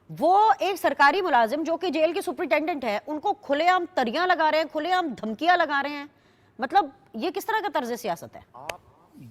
A: वो एक सरकारी मुलाजिम जो कि जेल के सुपरिटेंडेंट है, उनको खुलेआम तरियां लगा रहे हैं, खुलेआम धमकियां लगा रहे हैं। मतलब ये किस तरह का तर्ज सियासत है?
D: आप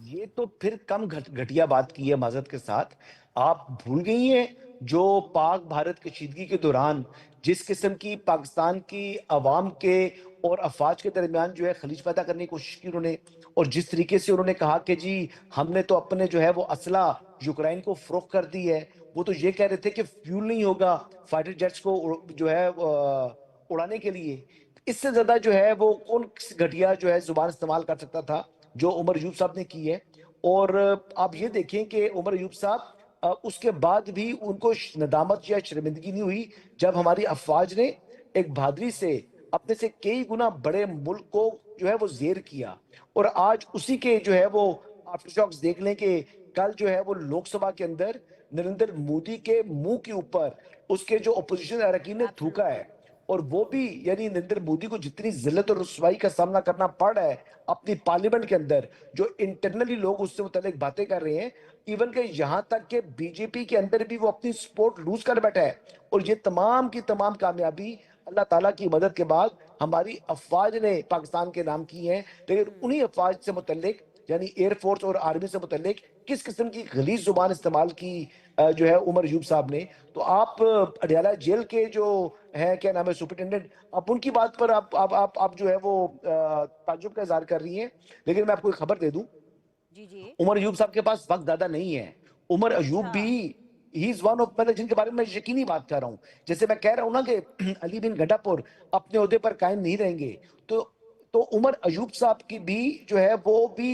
D: ये तो फिर कम घटिया बात की है माजरत के साथ। आप भूल गई हैं जो पाक भारत कशीदगी के दौरान जिस किस्म की पाकिस्तान की अवाम के और अफवाज के दरमियान जो है खलीज पैदा करने की कोशिश की उन्होंने, और जिस तरीके से उन्होंने कहा कि जी हमने तो अपने जो है वो असला यूक्रेन को फरोख्त कर दी है। वो तो ये कह रहे थे कि फ्यूल नहीं होगा फाइटर जेट्स को जो है उड़ाने के लिए। इससे ज्यादा जो है वो कौन घटिया जो है जुबान इस्तेमाल कर सकता था जो उमर अयूब साहब ने की है। और आप ये देखें कि उमर अयूब साहब उसके बाद भी उनको नदामत या शर्मिंदगी नहीं हुई जब हमारी अफवाज ने एक बहादुरी से अपने से कई गुना बड़े मुल्क को जो है वो जेर किया। और आज उसी के जो है वो आफ्टर शॉक्स देख लें कि कल जो है वो लोकसभा के अंदर नरेंद्र मोदी के मुंह के ऊपर उसके जो अपोजिशन अरकान ने थूका है, और वो भी यानी नरेंद्र मोदी को जितनी जिल्लत और रुसवाई का सामना करना पड़ रहा है अपनी पार्लियामेंट के अंदर, जो इंटरनली लोग उससे मुतालिक बातें कर रहे हैं, इवन के यहाँ तक के बीजेपी के अंदर भी वो अपनी सपोर्ट लूज कर बैठा है। और ये तमाम की तमाम कामयाबी अल्लाह ताला की मदद के बाद हमारी अफवाज ने पाकिस्तान के नाम की है। लेकिन उन्हीं अफवाज से मुतालिक यानी एयरफोर्स और आर्मी से मुतालिक किस किस्म की गलीज जुबान इस्तेमाल की जो है उमर अयूब साहब ने। तो आप अडयाला जेल के जो है क्या नाम है सुपरिटेंडेंट, आप उनकी बात पर आप जो है वो ताज्जुब का इजहार कर रही हैं। लेकिन मैं आपको एक खबर दे दूं,
A: जी
D: उमर अयूब साहब के पास वक्त ज्यादा नहीं है। उमर अयूब भी ही इज वन ऑफ, मतलब जिनके बारे में मैं यकीनी बात कर रहा हूँ। जैसे मैं कह रहा हूँ ना कि अली बिन गंडापुर अपने ओहदे पर कायम नहीं रहेंगे, तो उमर अयूब साहब की भी जो है वो भी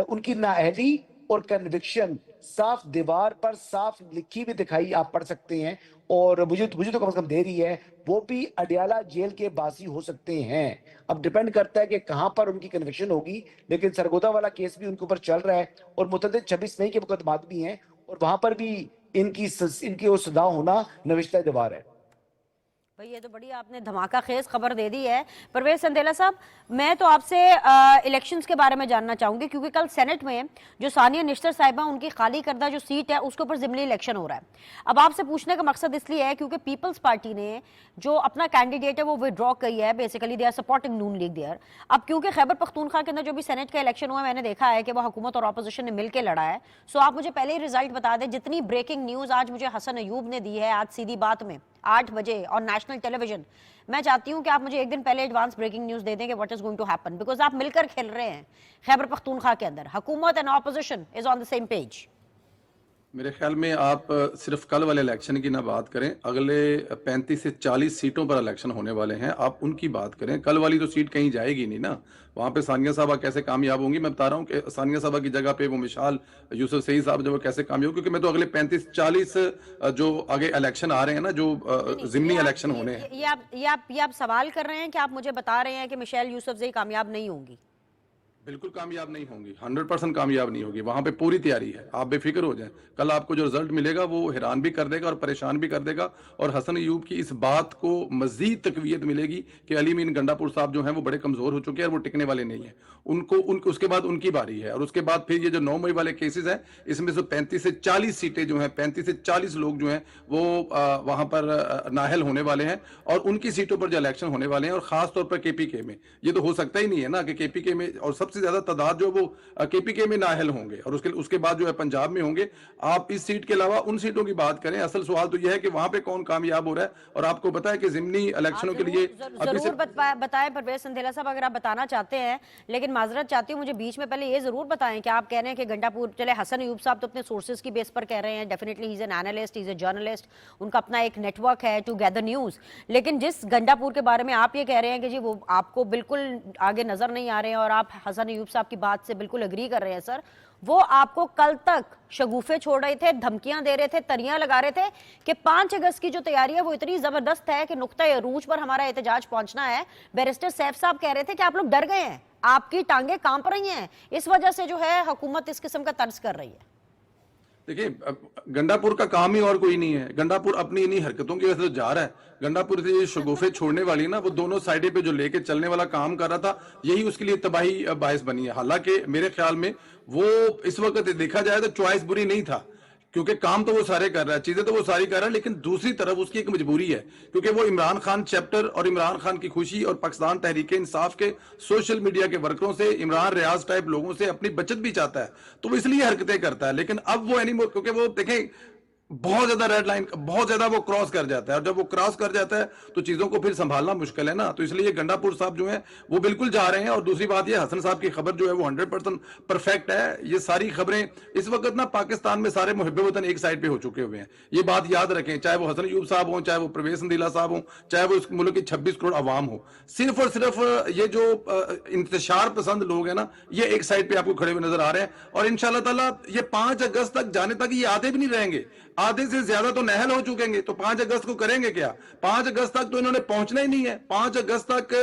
D: उनकी नाअहली और कन्विक्शन साफ दीवार पर साफ लिखी भी दिखाई आप पढ़ सकते हैं। और मुझे तो कम से कम दे रही है, वो भी अडयाला जेल के बासी हो सकते हैं। अब डिपेंड करता है कि कहां पर उनकी कन्विक्शन होगी। लेकिन सरगोदा वाला केस भी उनके ऊपर चल रहा है और मुतअद्दिद 26 मई के मुकदमात भी हैं, और वहां पर भी इनकी वो सदा होना नविश्ता दीवार है।
A: भाई ये तो बड़ी आपने धमाका खेज खबर दे दी है। परवेज संदेला साहब, मैं तो आपसे इलेक्शंस के बारे में जानना चाहूंगी, क्योंकि कल सेनेट में जो सानिया निश्तर साहिबा उनकी खाली करदा जो सीट है उसके ऊपर ज़िमनी इलेक्शन हो रहा है। अब आपसे पूछने का मकसद इसलिए है क्योंकि पीपल्स पार्टी ने जो अपना कैंडिडेट है वो विड्रॉ की है, basically they are supporting Noon League there. अब क्योंकि खैबर पख्तूनख्वा के अंदर जो भी सेनेट का इलेक्शन हुआ मैंने देखा है कि वो हुकूमत और अपोजिशन ने मिलकर लड़ा है। सो आप मुझे पहले ही रिजल्ट बता दें। जितनी ब्रेकिंग न्यूज़ आज मुझे हसन अयूब ने दी है आज सीधी बात में 8 बजे और नेशनल टेलीविजन, मैं चाहती हूं कि आप मुझे एक दिन पहले एडवांस ब्रेकिंग न्यूज़ दे दें कि what is going to happen, because आप मिलकर खेल रहे हैं खैबर पख्तूनख्वा के अंदर। हुकूमत and opposition is on the same page.
E: मेरे ख्याल में आप सिर्फ कल वाले इलेक्शन की ना बात करें, अगले 35 से 40 सीटों पर इलेक्शन होने वाले हैं, आप उनकी बात करें। कल वाली तो सीट कहीं जाएगी नहीं ना, वहाँ पे सानिया साहबा कैसे कामयाब होंगी। मैं बता रहा हूँ कि सानिया साहबा की जगह पे वो मिसाल यूसुफ सईद साहब जो वो कैसे कामयाब होंगे, क्योंकि मैं तो अगले 35-40 जो आगे इलेक्शन आ रहे हैं ना, जो जिमनी इलेक्शन होने हैं।
A: ये आप सवाल कर रहे हैं कि आप मुझे बता रहे हैं कि मिशेल यूसुफजई कामयाब नहीं होंगी?
E: बिल्कुल कामयाब नहीं होंगी, 100% कामयाब नहीं होगी। वहां पे पूरी तैयारी है, आप बेफिक्र हो जाएं। कल आपको जो रिजल्ट मिलेगा वो हैरान भी कर देगा और परेशान भी कर देगा। और हसन अयूब की इस बात को मजीद तकवीयत मिलेगी कि अली मीन गंडापुर साहब जो हैं वो बड़े कमजोर हो चुके हैं और वो टिकने वाले नहीं है। उनको उसके बाद उनकी बारी है, और उसके बाद फिर ये जो 9 मई वाले केसेस हैं, इसमें से 35 से 40 सीटें जो हैं, 35 से 40 लोग जो हैं वो वहां पर नाहल होने वाले हैं, और उनकी सीटों पर जो इलेक्शन होने वाले हैं। और खास तौर पर केपीके में ये तो हो सकता ही नहीं है ना कि केपीके में, और सबसे ज्यादा तादाद जो वो केपीके में नाहल होंगे, और उसके बाद जो है पंजाब में होंगे। आप इस सीट के अलावा उन सीटों की बात करें, असल सवाल तो यह है कि वहां पे कौन कामयाब हो रहा है। और आपको पता है कि जिमनी इलेक्शनों के लिए
A: जरूर बताएं परवेज संदेला साहब, अगर आप बताना चाहते हैं। लेकिन माजरत चाहती हूँ, मुझे बीच में पहले ये जरूर बताएं कि आप कह रहे हैं कि गंडापुर, चले हसन अयूब साहब तो अपने सोर्सेज की बेस पर कह रहे हैं, definitely he is an analyst, he is a journalist, उनका अपना एक नेटवर्क है टू गैदर न्यूज। लेकिन जिस गंडापुर के बारे में आप ये कह रहे हैं कि जी वो आपको बिल्कुल आगे नजर नहीं आ रहे हैं और आप हसन अयूब साहब की बात से बिल्कुल अग्री कर रहे हैं सर, वो आपको कल तक शगुफे छोड़ रहे थे, धमकियां दे रहे थे, तरियां लगा रहे थे कि 5 अगस्त की जो तैयारी है वो इतनी जबरदस्त है कि नुक्ता अरूज पर हमारा एहतजाज पहुंचना है। बैरिस्टर सैफ साहब कह रहे थे कि आप लोग डर गए हैं, آپ کی ٹانگیں کانپ رہی ہیں, اس وجہ سے جو ہے حکومت اس قسم کا طرز کر رہی ہے.
E: دیکھیں گنڈاپور کا کام ہی اور کوئی نہیں ہے. گنڈاپور اپنی انہی حرکتوں کی وجہ سے جا رہا ہے. گنڈاپور سے یہ شگوفے چھوڑنے والی نا, وہ دونوں سائڈیں پہ جو لے کے چلنے والا کام کر رہا تھا, یہی اس کے لیے تباہی باعث بنی ہے. حالانکہ میرے خیال میں وہ اس وقت دیکھا جائے تو چوائس بری نہیں تھا, کیونکہ کام تو وہ سارے کر رہا ہے, چیزیں تو وہ ساری کر رہا ہے, لیکن دوسری طرف اس کی ایک مجبوری ہے, کیونکہ وہ عمران خان چیپٹر اور عمران خان کی خوشی اور پاکستان تحریک انصاف کے سوشل میڈیا کے ورکروں سے, عمران ریاض ٹائپ لوگوں سے اپنی بچت بھی چاہتا ہے, تو وہ اس لیے حرکتیں کرتا ہے. لیکن اب وہ اینی مور, کیونکہ وہ دیکھیں بہت زیادہ ریڈ لائن, بہت زیادہ وہ کراس کر جاتا ہے, اور جب وہ کراس کر جاتا ہے تو چیزوں کو پھر سنبھالنا مشکل ہے نا. تو اس لیے گنڈاپور صاحب جو ہیں وہ بالکل جا رہے ہیں. اور دوسری بات یہ حسن صاحب کی خبر جو ہے وہ 100% پرفیکٹ ہے. یہ ساری خبریں اس وقت نا پاکستان میں سارے محب وطن ایک سائڈ پہ ہو چکے ہوئے ہیں, یہ بات یاد رکھیں, چاہے وہ حسن ایوب صاحب ہوں, چاہے وہ پرویز سندیلا صاحب ہوں, چاہے وہ اس ملک کی 26 کروڑ عوام ہو. صرف اور صرف یہ جو انتشار پسند لوگ ہیں نا, یہ ایک سائڈ پہ آپ کو کھڑے ہوئے نظر آ رہے ہیں. اور انشاءاللہ تعالیٰ یہ 5 اگست تک جانے تک یہ آدھے بھی نہیں رہیں گے, آدھے سے زیادہ تو نہل ہو چکیں گے. تو 5 اگست کو کریں گے کیا؟ 5 اگست تک تو انہوں نے پہنچنا ہی نہیں ہے. 5 اگست تک,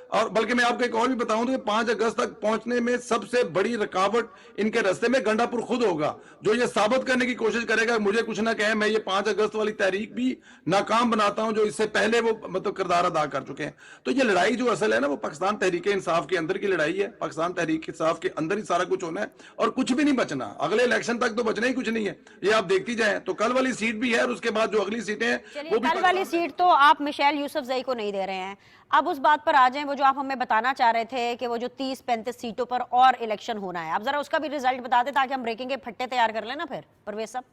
E: اور بلکہ میں آپ کو ایک اور بھی بتاؤں کہ 5 اگست تک پہنچنے میں سب سے بڑی رکاوٹ ان کے راستے میں گنڈاپور خود ہوگا, جو یہ ثابت کرنے کی کوشش کرے گا مجھے کچھ نہ کہیں, میں یہ 5 اگست والی تحریک بھی ناکام بناتا ہوں, جو اس سے پہلے وہ مطلب کردار ادا کر چکے ہیں. تو یہ لڑائی جو اصل ہے نا, وہ پاکستان تحریک انصاف کے اندر کی لڑائی ہے. پاکستان تحریک انصاف کے اندر ہی سارا کچھ ہونا ہے, اور کچھ بھی نہیں بچنا. اگلے الیکشن تک تو بچنا ہی کچھ نہیں ہے, یہ آپ دیکھتی جائیں. تو کل والی سیٹ بھی ہے, اور اس کے بعد جو اگلی سیٹیں ہیں وہ بھی
A: کل والی سیٹ تو آپ مشیل یوسف زئی کو نہیں دے رہے ہیں. اب اس بات پر آ جائیں, وہ جو آپ ہمیں بتانا چاہ رہے تھے کہ وہ جو 30-35 سیٹوں پر اور الیکشن ہونا ہے, اب ذرا اس کا بھی ریزلٹ بتا دیں تاکہ ہم بریکنگ کے پھٹے تیار کر لیں نا پھر. پرویز صاحب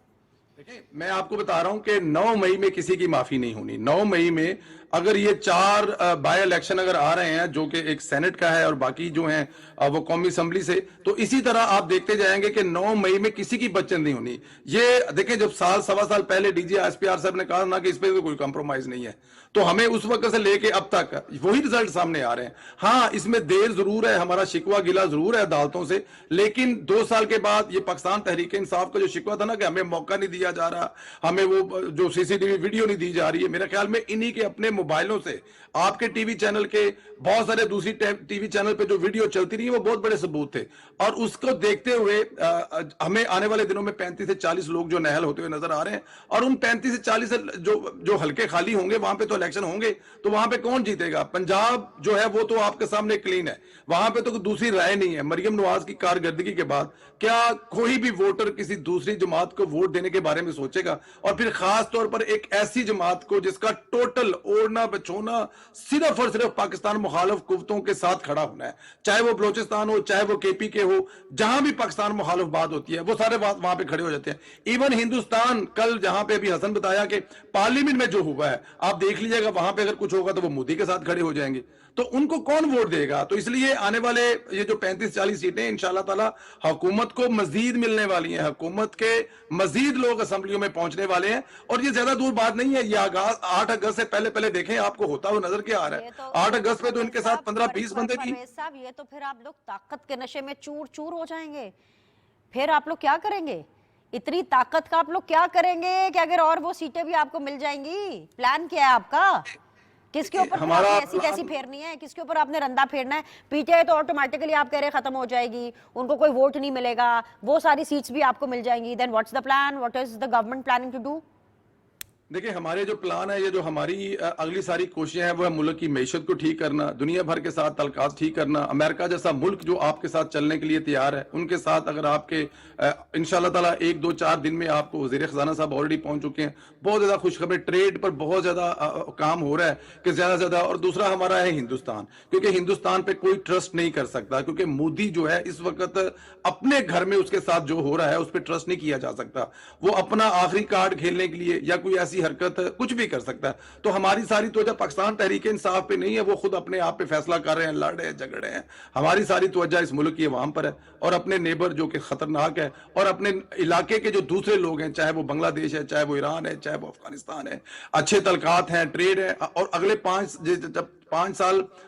E: دیکھیں, میں آپ کو بتا رہا ہوں کہ 9 مئی میں کسی کی معافی نہیں ہونی. 9 مئی میں اگر یہ 4 بائی الیکشن اگر آ رہے ہیں, جو کہ ایک سینٹ کا ہے اور باقی جو ہیں وہ قومی اسمبلی سے, تو اسی طرح آپ دیکھتے جائیں گے کہ 9 مئی میں کسی کی بچت نہیں ہونی. یہ دیکھیں, جب سوا سال پہلے D G S P R صاحب نے کہا نا کہ اس پہ کوئی کمپرومائز نہیں ہے, تو ہمیں اس وقت سے لے کے اب تک وہی رزلٹ سامنے آ رہے ہیں. ہاں, اس میں دیر ضرور ہے, ہمارا شکوہ گلا ضرور ہے عدالتوں سے, لیکن 2 سال کے بعد یہ پاکستان تحریک انصاف کا جو شکوہ تھا نا کہ ہمیں موقع نہیں دیا جا رہا, ہمیں وہ جو CCTV ویڈیو نہیں دی جا رہی ہے, میرے خیال میں انہی کے اپنے موبائلوں سے, آپ کے ٹی وی چینل کے, بہت سارے دوسری ٹی وی چینل پہ جو ویڈیو چلتی رہی وہ بہت بڑے ثبوت تھے. اور اس کو دیکھتے ہوئے ہمیں آنے والے دنوں میں 35 سے 40 لوگ جو نہل ہوتے ہوئے نظر آ رہے ہیں, اور ان 35 سے 40 جو حلقے خالی ہوں گے وہاں پہ تو الیکشن ہوں گے, تو وہاں پہ کون جیتے گا؟ پنجاب جو ہے وہ تو آپ کے سامنے کلین ہے, وہاں پہ تو دوسری رائے نہیں ہے. مریم نواز کی کارکردگی کے بعد کیا کوئی بھی ووٹر کسی دوسری جماعت کو ووٹ دینے کے بارے میں سوچے گا؟ اور پھر خاص طور پر ایک ایسی جماعت کو جس کا ٹوٹل اوڑھنا بچھونا صرف اور صرف پاکستان مخالف قوتوں کے ساتھ کھڑا ہونا ہے, چاہے وہ بلوچستان ہو, چاہے وہ KPK ہو, جہاں بھی پاکستان مخالف بات ہوتی ہے وہ سارے وہاں پہ کھڑے ہو جاتے ہیں. ایون ہندوستان, کل جہاں پہ ابھی حسن بتایا کہ پارلیمنٹ میں جو ہوا ہے, آپ دیکھ لیجئے گا وہاں پہ اگر کچھ ہوگا تو وہ مودی کے ساتھ کھڑے ہو جائیں گے, تو ان کو کون ووٹ دے گا؟ تو اس لیے آنے والے یہ جو 35-40 سیٹیں انشاءاللہ تعالی حکومت کو مزید ملنے والی ہیں, حکومت کے مزید لوگ اسمبلیوں میں پہنچنے والے ہیں, اور یہ زیادہ دور بات نہیں ہے. یہ آغاز 8 اگست سے پہلے دیکھیں آپ کو ہوتا ہوا نظر کیا آ رہا ہے. 8 اگست پہ تو ان کے ساتھ 15-20 بندے بھی.
A: صاحب یہ تو پھر آپ لوگ طاقت کے نشے میں چور چور ہو جائیں گے, پھر آپ لوگ کیا کریں گے؟ اتنی طاقت کا آپ لوگ کیا کریں گے کہ اگر اور وہ سیٹیں بھی آپ کو مل جائیں گی؟ پلان کیا ہے آپ کا؟ کس کے اوپر آپ نے ایسی تیسی پھیرنی ہے؟ کس کے اوپر آپ نے رندہ پھیرنا ہے؟ PTI تو آٹومیٹکلی آپ کہہ رہے ختم ہو جائے گی, ان کو کوئی ووٹ نہیں ملے گا, وہ ساری سیٹس بھی آپ کو مل جائیں گی. Then what's the plan, what is the government planning to do?
E: دیکھیں, ہمارے جو پلان ہے, یہ جو ہماری اگلی ساری کوششیں ہیں وہ ہے ملک کی معیشت کو ٹھیک کرنا, دنیا بھر کے ساتھ تعلقات ٹھیک کرنا. امریکہ جیسا ملک جو آپ کے ساتھ چلنے کے لیے تیار ہے, ان کے ساتھ اگر آپ کے انشاءاللہ تعالیٰ 1-2-4 دن میں آپ کو وزیر خزانہ صاحب آلریڈی پہنچ چکے ہیں. بہت زیادہ خوشخبری, ٹریڈ پر بہت زیادہ کام ہو رہا ہے کہ زیادہ زیادہ. اور دوسرا ہمارا ہے ہندوستان, کیونکہ ہندوستان پہ کوئی ٹرسٹ نہیں کر سکتا, کیونکہ مودی جو ہے اس وقت اپنے گھر میں اس کے ساتھ جو ہو رہا ہے اس پہ ٹرسٹ نہیں کیا جا سکتا. وہ اپنا آخری کارڈ کھیلنے کے لیے یا کوئی ایسی حرکت کچھ بھی کر سکتا ہے. تو ہماری ساری توجہ پاکستان تحریک انصاف پہ نہیں ہے, وہ خود اپنے آپ پہ فیصلہ کر رہے ہیں, لڑ رہے ہیں, جھگڑ رہے ہیں. ہماری ساری توجہ اس ملک کی عوام پر ہے, اور اپنے نیبر جو کہ خطرناک ہے, اور اپنے علاقے کے جو دوسرے لوگ ہیں, چاہے وہ بنگلہ دیش ہے, چاہے وہ ایران ہے, چاہے وہ افغانستان ہے, اچھے تعلقات ہیں, ٹریڈ ہے. اور اگلے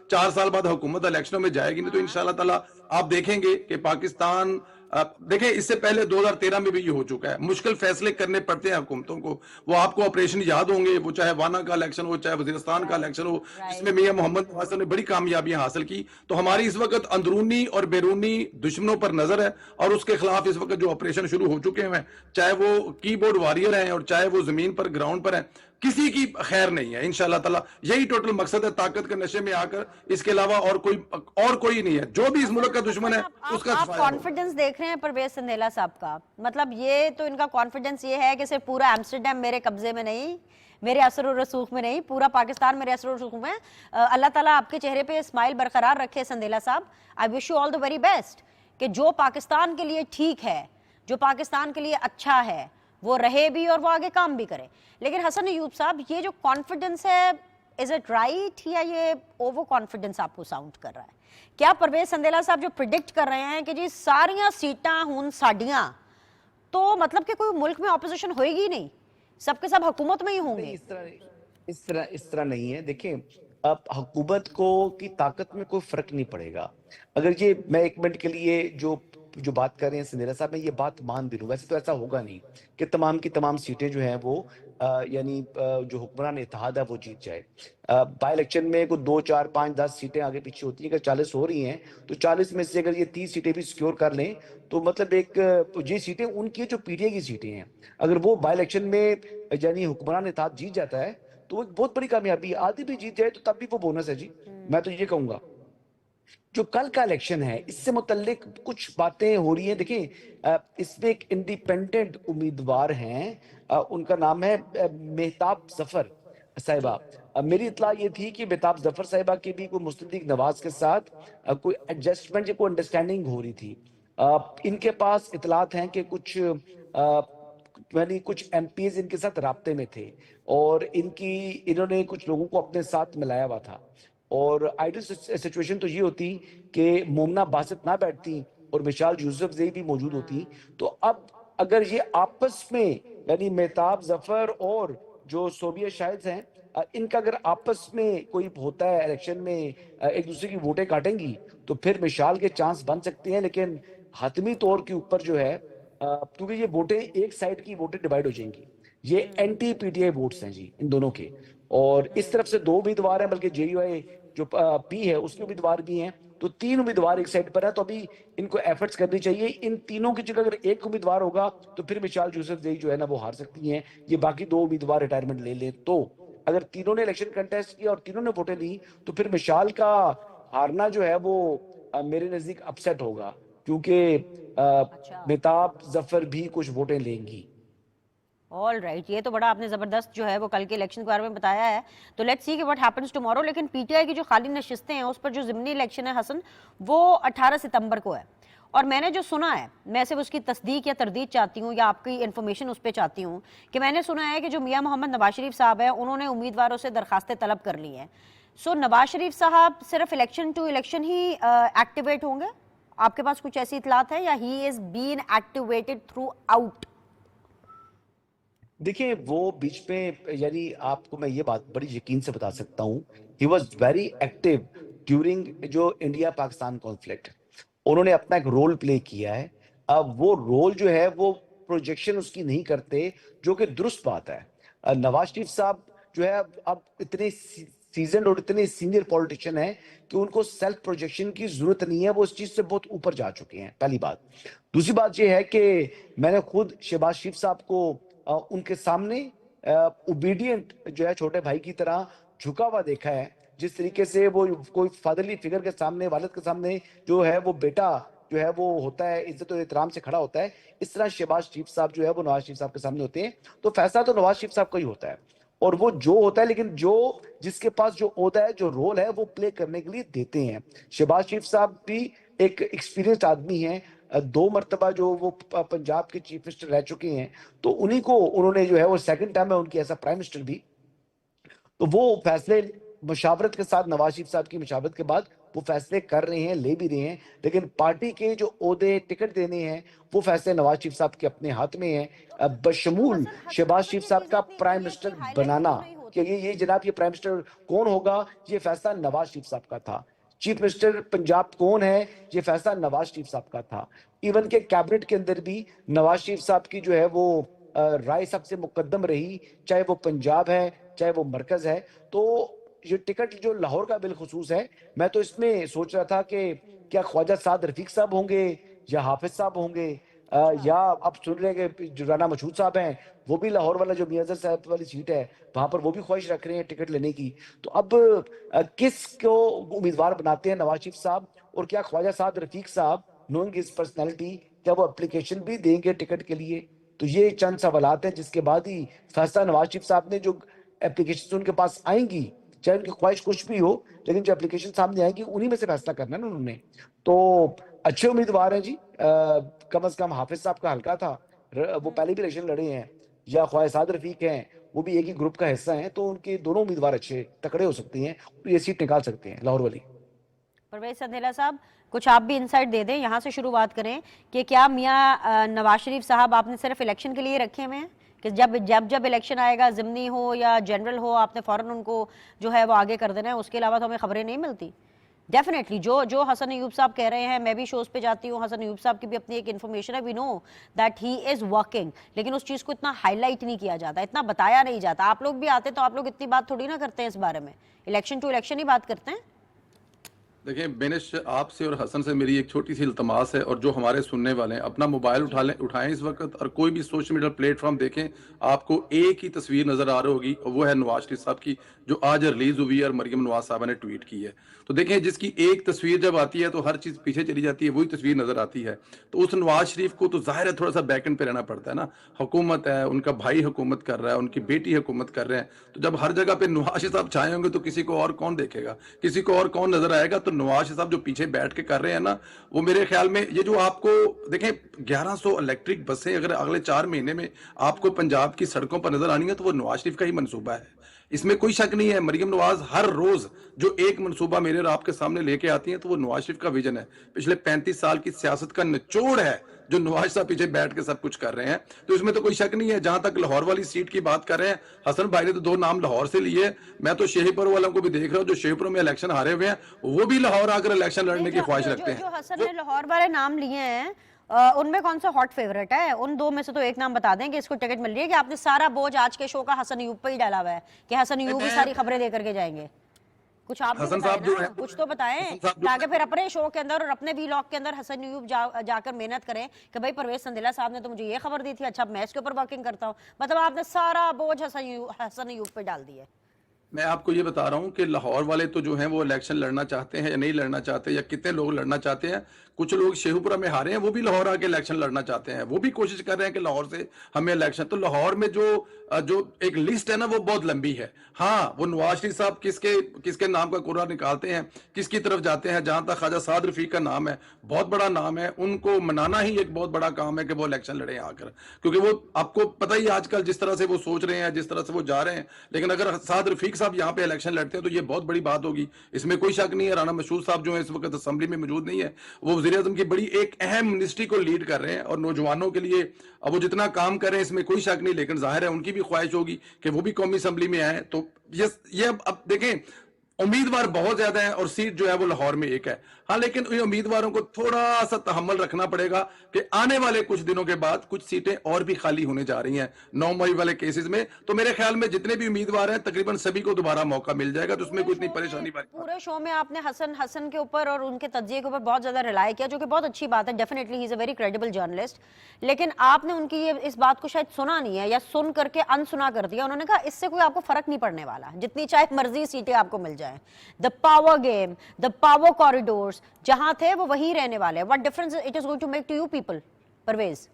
E: 4 سال بعد حکومت الیکشنوں میں جائے گی, نہیں تو انشاءاللہ تعالی آپ دیکھیں گے کہ پاکستان देखें, इससे पहले 2013 में भी ये हो चुका है। मुश्किल फैसले करने पड़ते हैं हुकूमतों को। वो आपको ऑपरेशन याद होंगे, वो चाहे वाना का इलेक्शन हो, चाहे वजीरिस्तान का इलेक्शन हो, जिसमें मियां मोहम्मद नवाज साहब ने बड़ी कामयाबियां हासिल की। तो हमारी इस वक्त अंदरूनी और बैरूनी दुश्मनों पर नजर है और उसके खिलाफ इस वक्त जो ऑपरेशन शुरू हो चुके हैं, चाहे वो कीबोर्ड वॉरियर हैं और चाहे वो जमीन पर ग्राउंड पर हैं, किसी की खैर नहीं है इंशाअल्लाह ताला। यही टोटल मकसद है, ताकत के नशे में आकर, इसके अलावा और कोई नहीं है। जो भी इस मुल्क का दुश्मन है उसका
A: आप
E: सफाया होगा।
A: कॉन्फिडेंस देख रहे हैं परवेज संदेला साहब का, मतलब ये तो इनका कॉन्फिडेंस ये है कि सिर्फ पूरा एम्स्टरडम मेरे कब्जे में नहीं, मेरे असर और रसूख में नहीं, पूरा पाकिस्तान मेरे असर और रसूख में। अल्लाह ताला आपके चेहरे पे स्माइल बरकरार रखे संदेला साहब। I wish you all the very best कि जो पाकिस्तान के लिए ठीक है, जो पाकिस्तान के लिए अच्छा है, वो रहे भी और वो आगे काम भी करे। लेकिन हसन अयूब साहब, ये जो कॉन्फिडेंस है, इज इट राइट या ये ओवर कॉन्फिडेंस आपको साउंड कर रहा है? क्या परवेज संदेला साहब जो प्रिडिक्ट कर रहे हैं कि जी सारियां सीटां हुन साडियां, तो मतलब कि कोई मुल्क में ऑपोजिशन होएगी नहीं, सबके सब हुकूमत में ही होंगे?
D: इस तरह नहीं है। देखिए, अब हुकूमत को की ताकत में कोई फर्क नहीं पड़ेगा। अगर ये, मैं एक मिनट के लिए जो बात कर रहे हैं संदेला साहब, मैं ये बात मान भी लूं, वैसे तो ऐसा होगा नहीं कि तमाम की तमाम सीटें जो हैं वो यानी जो हुक्मरान इत्तेहाद है वो जीत जाए। बाई इलेक्शन में कोई 2, 4, 5, 10 सीटें आगे पीछे होती हैं। अगर 40 हो रही हैं तो 40 में से अगर ये 30 सीटें भी सिक्योर कर लें तो मतलब ये सीटें उनकी जो पीटीआई की सीटें हैं, अगर वो बाई इलेक्शन में यानी हुक्मरान इत्तेहाद जीत जाता है तो वो बहुत बड़ी कामयाबी। आधी भी जीत जाए तो तब भी वो बोनस है जी। मैं तो ये कहूंगा जो कल का इलेक्शन है इससे मुतल्लिक कुछ बातें हो रही हैं। देखिए, इसमें एक इंडिपेंडेंट उम्मीदवार हैं, उनका नाम है मेहताब जफर साहिबा। मेरी इत्तला ये थी कि मेहताब जफर साहिबा की भी कोई मुस्तदिक नवाज के साथ कोई एडजस्टमेंट या कोई अंडरस्टैंडिंग हो रही थी। इनके पास इतलात हैं कि कुछ एमपीज इनके साथ राब्ते में थे और इन्होंने कुछ लोगों को अपने साथ मिलाया हुआ था। और आइडियल सिचुएशन तो ये होती कि मोमना बासित ना बैठती और मिशाल यूसुफजई भी मौजूद होती। तो अब अगर ये आपस में यानी मेहताब जफर और जो सोबिया शाहिद हैं, इनका अगर आपस में कोई होता है इलेक्शन में, एक दूसरे की वोटें काटेंगी तो फिर मिशाल के चांस बन सकते हैं। लेकिन हतमी तौर के ऊपर जो है, क्योंकि ये वोटें एक साइड की वोटें डिवाइड हो जाएंगी, ये एंटी पीटीआई वोट्स हैं जी इन दोनों के। और इस तरफ से 2 उम्मीदवार हैं, बल्कि जेयूआई जो पी है उसके उम्मीदवार भी हैं, तो 3 उम्मीदवार एक साइड पर है। तो अभी इनको एफर्ट्स करनी चाहिए। इन तीनों की जगह अगर एक उम्मीदवार होगा तो फिर मिशाल यूसुफजई जो है ना वो हार सकती हैं। ये बाकी 2 उम्मीदवार रिटायरमेंट ले लें तो अगर तीनों ने इलेक्शन कंटेस्ट किया और तीनों ने वोटें ली तो फिर मिशाल का हारना जो है वो मेरे नजदीक अपसेट होगा, क्योंकि मेहताब जफर भी कुछ वोटें लेंगी।
A: ऑल राइट, ये तो बड़ा आपने जबरदस्त जो है वो कल के इलेक्शन के बारे में बताया है। तो लेट्स सी कि व्हाट हैपेंस टुमारो। लेकिन पीटीआई की जो खाली नशिस्तें हैं उस पर जो ज़िमनी इलेक्शन है हसन, वो 18 सितंबर को है। और मैंने जो सुना है, मैं सिर्फ उसकी तस्दीक या तरदीद चाहती हूँ या आपकी इन्फॉर्मेशन उस पर चाहती हूँ कि मैंने सुना है कि जो मियां मोहम्मद नवाज शरीफ साहब हैं उन्होंने उम्मीदवारों से दरखास्तें तलब कर ली हैं। सो नवाज शरीफ साहब सिर्फ इलेक्शन टू इलेक्शन ही एक्टिवेट होंगे? आपके पास कुछ ऐसी इतलात है या ही is been activated throughout?
D: देखिए, वो बीच में, यानी आपको मैं ये बात बड़ी यकीन से बता सकता हूँ, he was very active during जो इंडिया पाकिस्तान कॉन्फ्लिक्ट। उन्होंने अपना एक रोल प्ले किया है। अब वो रोल जो है वो प्रोजेक्शन उसकी नहीं करते, जो कि दुरुस्त बात है। नवाज शरीफ साहब जो है अब इतने सीजनड और इतने सीनियर पॉलिटिशियन है कि उनको सेल्फ प्रोजेक्शन की जरूरत नहीं है। वो इस चीज से बहुत ऊपर जा चुके हैं, पहली बात। दूसरी बात ये है कि मैंने खुद शहबाज शरीफ साहब को उनके सामने ओबीडियंट जो है, छोटे भाई की तरह झुका हुआ देखा है। जिस तरीके से वो कोई फादरली फिगर के सामने, वालिद के सामने जो है वो बेटा जो है वो होता है, इज्जत और एहतराम से खड़ा होता है, इस तरह शहबाज शरीफ साहब जो है वो नवाज शरीफ साहब के सामने होते हैं। तो फैसला तो नवाज शरीफ साहब का ही होता है और वो जो होता है, लेकिन जो जिसके पास जो ओहदा है, जो रोल है, वो प्ले करने के लिए देते हैं। शहबाज शरीफ साहब भी एक एक्सपीरियंस्ड आदमी हैं, 2 मरतबा जो वो पंजाब के चीफ मिनिस्टर रह चुके हैं, तो उन्हीं को उन्होंने जो है वो सेकंड टाइम है उनकी ऐसा प्राइम मिनिस्टर भी। तो वो फैसले मुशावरत के साथ, नवाज शरीफ साहब की मुशावरत के बाद वो फैसले कर रहे हैं, ले भी रहे हैं। लेकिन पार्टी के जो ओहदे, टिकट देने हैं, वो फैसले नवाज शरीफ साहब के अपने हाथ में हैं, बशमूल शहबाज शरीफ साहब का प्राइम मिनिस्टर बनाना। कि ये जनाब ये प्राइम मिनिस्टर कौन होगा, ये फैसला नवाज शरीफ साहब का था। چیف منسٹر پنجاب کون ہے یہ فیصلہ نواز شریف صاحب کا تھا. ایون کہ کیبنٹ کے اندر بھی نواز شریف صاحب کی جو ہے وہ رائے سب سے مقدم رہی, چاہے وہ پنجاب ہے چاہے وہ مرکز ہے. تو یہ ٹکٹ جو لاہور کا بالخصوص ہے, میں تو اس میں سوچ رہا تھا کہ کیا خواجہ سعد رفیق صاحب ہوں گے یا حافظ صاحب ہوں گے, یا اب سن رہے ہیں کہ جو رانا مشہود صاحب ہیں وہ بھی لاہور والا جو میاں زر صاحب والی سیٹ ہے وہاں پر وہ بھی خواہش رکھ رہے ہیں ٹکٹ لینے کی. تو اب کس کو امیدوار بناتے ہیں نواز شریف صاحب, اور کیا خواجہ سعد رفیق صاحب نوئنگ ہز پرسنالٹی کیا وہ اپلیکیشن بھی دیں گے ٹکٹ کے لیے؟ تو یہ چند سوالات ہیں جس کے بعد ہی فیصلہ نواز شریف صاحب نے جو اپلیکیشن ان کے پاس آئیں گی, چاہے ان کی خواہش کچھ بھی ہو, لیکن جو اپلیکیشن سامنے آئیں گی انہی میں سے فیصلہ کرنا ہے نا انہوں نے. تو اچھے امیدوار ہیں جی, کم از کم حافظ صاحب کا حلقہ تھا, وہ پہلے بھی الیکشن لڑے ہیں, یا خواجہ سعد رفیق ہیں وہ بھی ایک ہی گروپ کا حصہ ہیں, تو ان کے دونوں امیدوار اچھے تکڑے ہو سکتے ہیں, یہ سیٹ نکال سکتے ہیں لاہور والی.
A: پرویز سندھیلا صاحب کچھ آپ بھی انسائٹ دے دیں, یہاں سے شروعات کریں کہ کیا میاں نواز شریف صاحب آپ نے صرف الیکشن کے لیے رکھے ہوئے ہیں کہ جب الیکشن آئے گا ضمنی ہو یا جنرل ہو آپ نے فوراً ان کو جو ہے وہ آگے کر دینا ہے, اس کے علاوہ تو ہمیں خبریں نہیں ملتی؟ ڈیفینیٹلی جو حسن ایوب صاحب کہہ رہے ہیں, میں بھی شوز پہ جاتی ہوں, حسن ایوب صاحب کی بھی اپنی ایک انفارمیشن ہے, وی know that he is working, لیکن اس چیز کو اتنا ہائی لائٹ نہیں کیا جاتا, اتنا بتایا نہیں جاتا. آپ لوگ بھی آتے تو آپ لوگ اتنی بات تھوڑی نہ کرتے ہیں اس بارے میں, الیکشن ٹو الیکشن ہی بات کرتے ہیں.
E: دیکھیں بینش, آپ سے اور حسن سے میری ایک چھوٹی سی التماس ہے, اور جو ہمارے سننے والے ہیں اپنا موبائل اٹھائیں اس وقت اور کوئی بھی سوشل میڈیا پلیٹ فارم دیکھیں, آپ کو ایک ہی تصویر نظر آ رہی ہوگی, اور وہ ہے نواز شریف صاحب کی جو آج ریلیز ہوئی ہے اور مریم نواز صاحبہ نے ٹویٹ کی ہے. تو دیکھیں جس کی ایک تصویر جب آتی ہے تو ہر چیز پیچھے چلی جاتی ہے, وہی تصویر نظر آتی ہے. تو اس نواز شریف کو تو ظاہر ہے تھوڑا سا بیک اینڈ پہ رہنا پڑتا ہے نا, حکومت ہے, ان کا بھائی حکومت کر رہا ہے, ان کی بیٹی حکومت کر رہے ہیں, تو جب ہر جگہ پہ نواز شریف صاحب چھائے ہوں گے تو کسی کو اور کون دیکھے گا, کسی کو اور کون نظر آئے گا. تو نواز شریف صاحب جو پیچھے بیٹھ کے کر رہے ہیں نا, وہ میرے خیال میں یہ جو آپ کو دیکھیں 1100 الیکٹرک بسیں اگر اگلے 4 مہینے میں آپ کو پنجاب کی سڑکوں پر نظر آنی ہے تو وہ نواز شریف کا ہی منصوبہ ہے, اس میں کوئی شک نہیں ہے. مریم نواز ہر روز جو ایک منصوبہ میرے اور آپ کے سامنے لے کے آتی ہیں تو وہ نواز شریف کا ویژن ہے, پچھلے 35 سال کی سیاست کا نچوڑ ہے جو نواز صاحب پیچھے بیٹھ کے سب کچھ کر رہے ہیں. تو اس میں تو کوئی شک نہیں ہے. جہاں تک لاہور والی سیٹ کی بات کر رہے ہیں, حسن بھائی نے تو 2 نام لاہور سے لیے, میں تو شیخی پور والوں کو بھی دیکھ رہا ہوں جو شیخی پور میں الیکشن ہارے ہوئے ہیں, وہ بھی لاہور آ کر الیکشن لڑنے کی خواہش رکھتے ہیں.
A: جو حسن نے لاہور والے نام لیے ہیں ان میں کون سا ہاٹ فیورٹ ہے؟ ان 2 میں سے تو ایک نام بتا دیں کہ اس کو ٹکٹ مل رہی ہے, کہ آپ نے سارا بوجھ آج کے شو کا حسن ایوب پہ ہی ڈالا ہوا ہے کہ حسن ایوب ہی ساری خبریں دے کر کے جائیں گے. کچھ آپ بھی بتائیں نا, کچھ تو بتائیں تاکہ پھر اپنے شو کے اندر اور اپنے ویلاگ کے اندر حسن ایوب جا کر محنت کریں کہ بھائی پرویز سندھیلا صاحب نے تو مجھے یہ خبر دی تھی, اچھا میں اس کے اوپر ورکنگ کرتا ہوں. مطلب آپ نے سارا بوجھ حسن ایوب پہ ڈال دیا.
E: میں آپ کو یہ بتا رہا ہوں کہ لاہور والے تو جو ہیں وہ الیکشن لڑنا چاہتے ہیں یا نہیں لڑنا چاہتے, یا کتنے لوگ لڑنا چاہتے ہیں. کچھ لوگ شیخو پورہ میں ہارے ہیں, وہ بھی لاہور آ کے الیکشن لڑنا چاہتے ہیں, وہ بھی کوشش کر رہے ہیں کہ لاہور سے ہمیں الیکشن. تو لاہور میں جو ایک لسٹ ہے نا وہ بہت لمبی ہے. ہاں وہ نواز شریف صاحب کس کے نام کا قرعہ نکالتے ہیں, کس کی طرف جاتے ہیں. جہاں تک خواجہ سعد رفیق کا نام ہے, بہت بڑا نام ہے, ان کو منانا ہی ایک بہت بڑا کام ہے کہ وہ الیکشن لڑیں آ کر, کیونکہ وہ آپ کو پتہ ہی آج کل جس طرح سے وہ سوچ رہے ہیں, جس طرح سے وہ جا رہے ہیں. لیکن اگر سعد رفیق صاحب یہاں پہ الیکشن لڑتے ہیں تو یہ بہت بڑی بات ہوگی, اس میں کوئی شک نہیں ہے. رانا مشہود صاحب جو ہے اس وقت اسمبلی میں موجود نہیں ہے, وہ وزیر اعظم کی بڑی ایک اہم منسٹری کو لیڈ کر رہے ہیں, اور نوجوانوں کے لیے اب وہ جتنا کام کر رہے ہیں اس میں کوئی شک نہیں. لیکن ظاہر ہے ان کی بھی خواہش ہوگی کہ وہ بھی قومی اسمبلی میں آئیں. تو یہ اب دیکھیں امیدوار بہت زیادہ ہیں اور سیٹ جو ہے وہ لاہور میں ایک ہے. ہاں لیکن ان امیدواروں کو تھوڑا سا تحمل رکھنا پڑے گا کہ آنے والے کچھ دنوں کے بعد کچھ سیٹیں اور بھی خالی ہونے جا رہی ہیں 9 مئی والے کیسز میں. تو میرے خیال میں جتنے بھی امیدوار ہیں تقریباً سبھی کو دوبارہ موقع مل جائے گا, تو اس میں کوئی اتنی پریشانی
A: پورے شو میں آپ نے حسن کے اوپر اور ان کے تجزیے کے اوپر بہت زیادہ ریلائی کیا, جو کہ بہت اچھی بات ہے. Definitely he is a very credible journalist. لیکن آپ نے ان کی اس بات کو شاید سنا نہیں ہے, یا سن کر کے انسنا کر دیا. انہوں نے کہا اس سے کوئی آپ کو فرق نہیں پڑنے والا, جتنی چاہے مرضی سیٹیں آپ کو مل جائیں. The power game, the power corridors جہاں تھے وہ وہیں رہنے والے ہیں. What difference it is going to make to you people? Pervez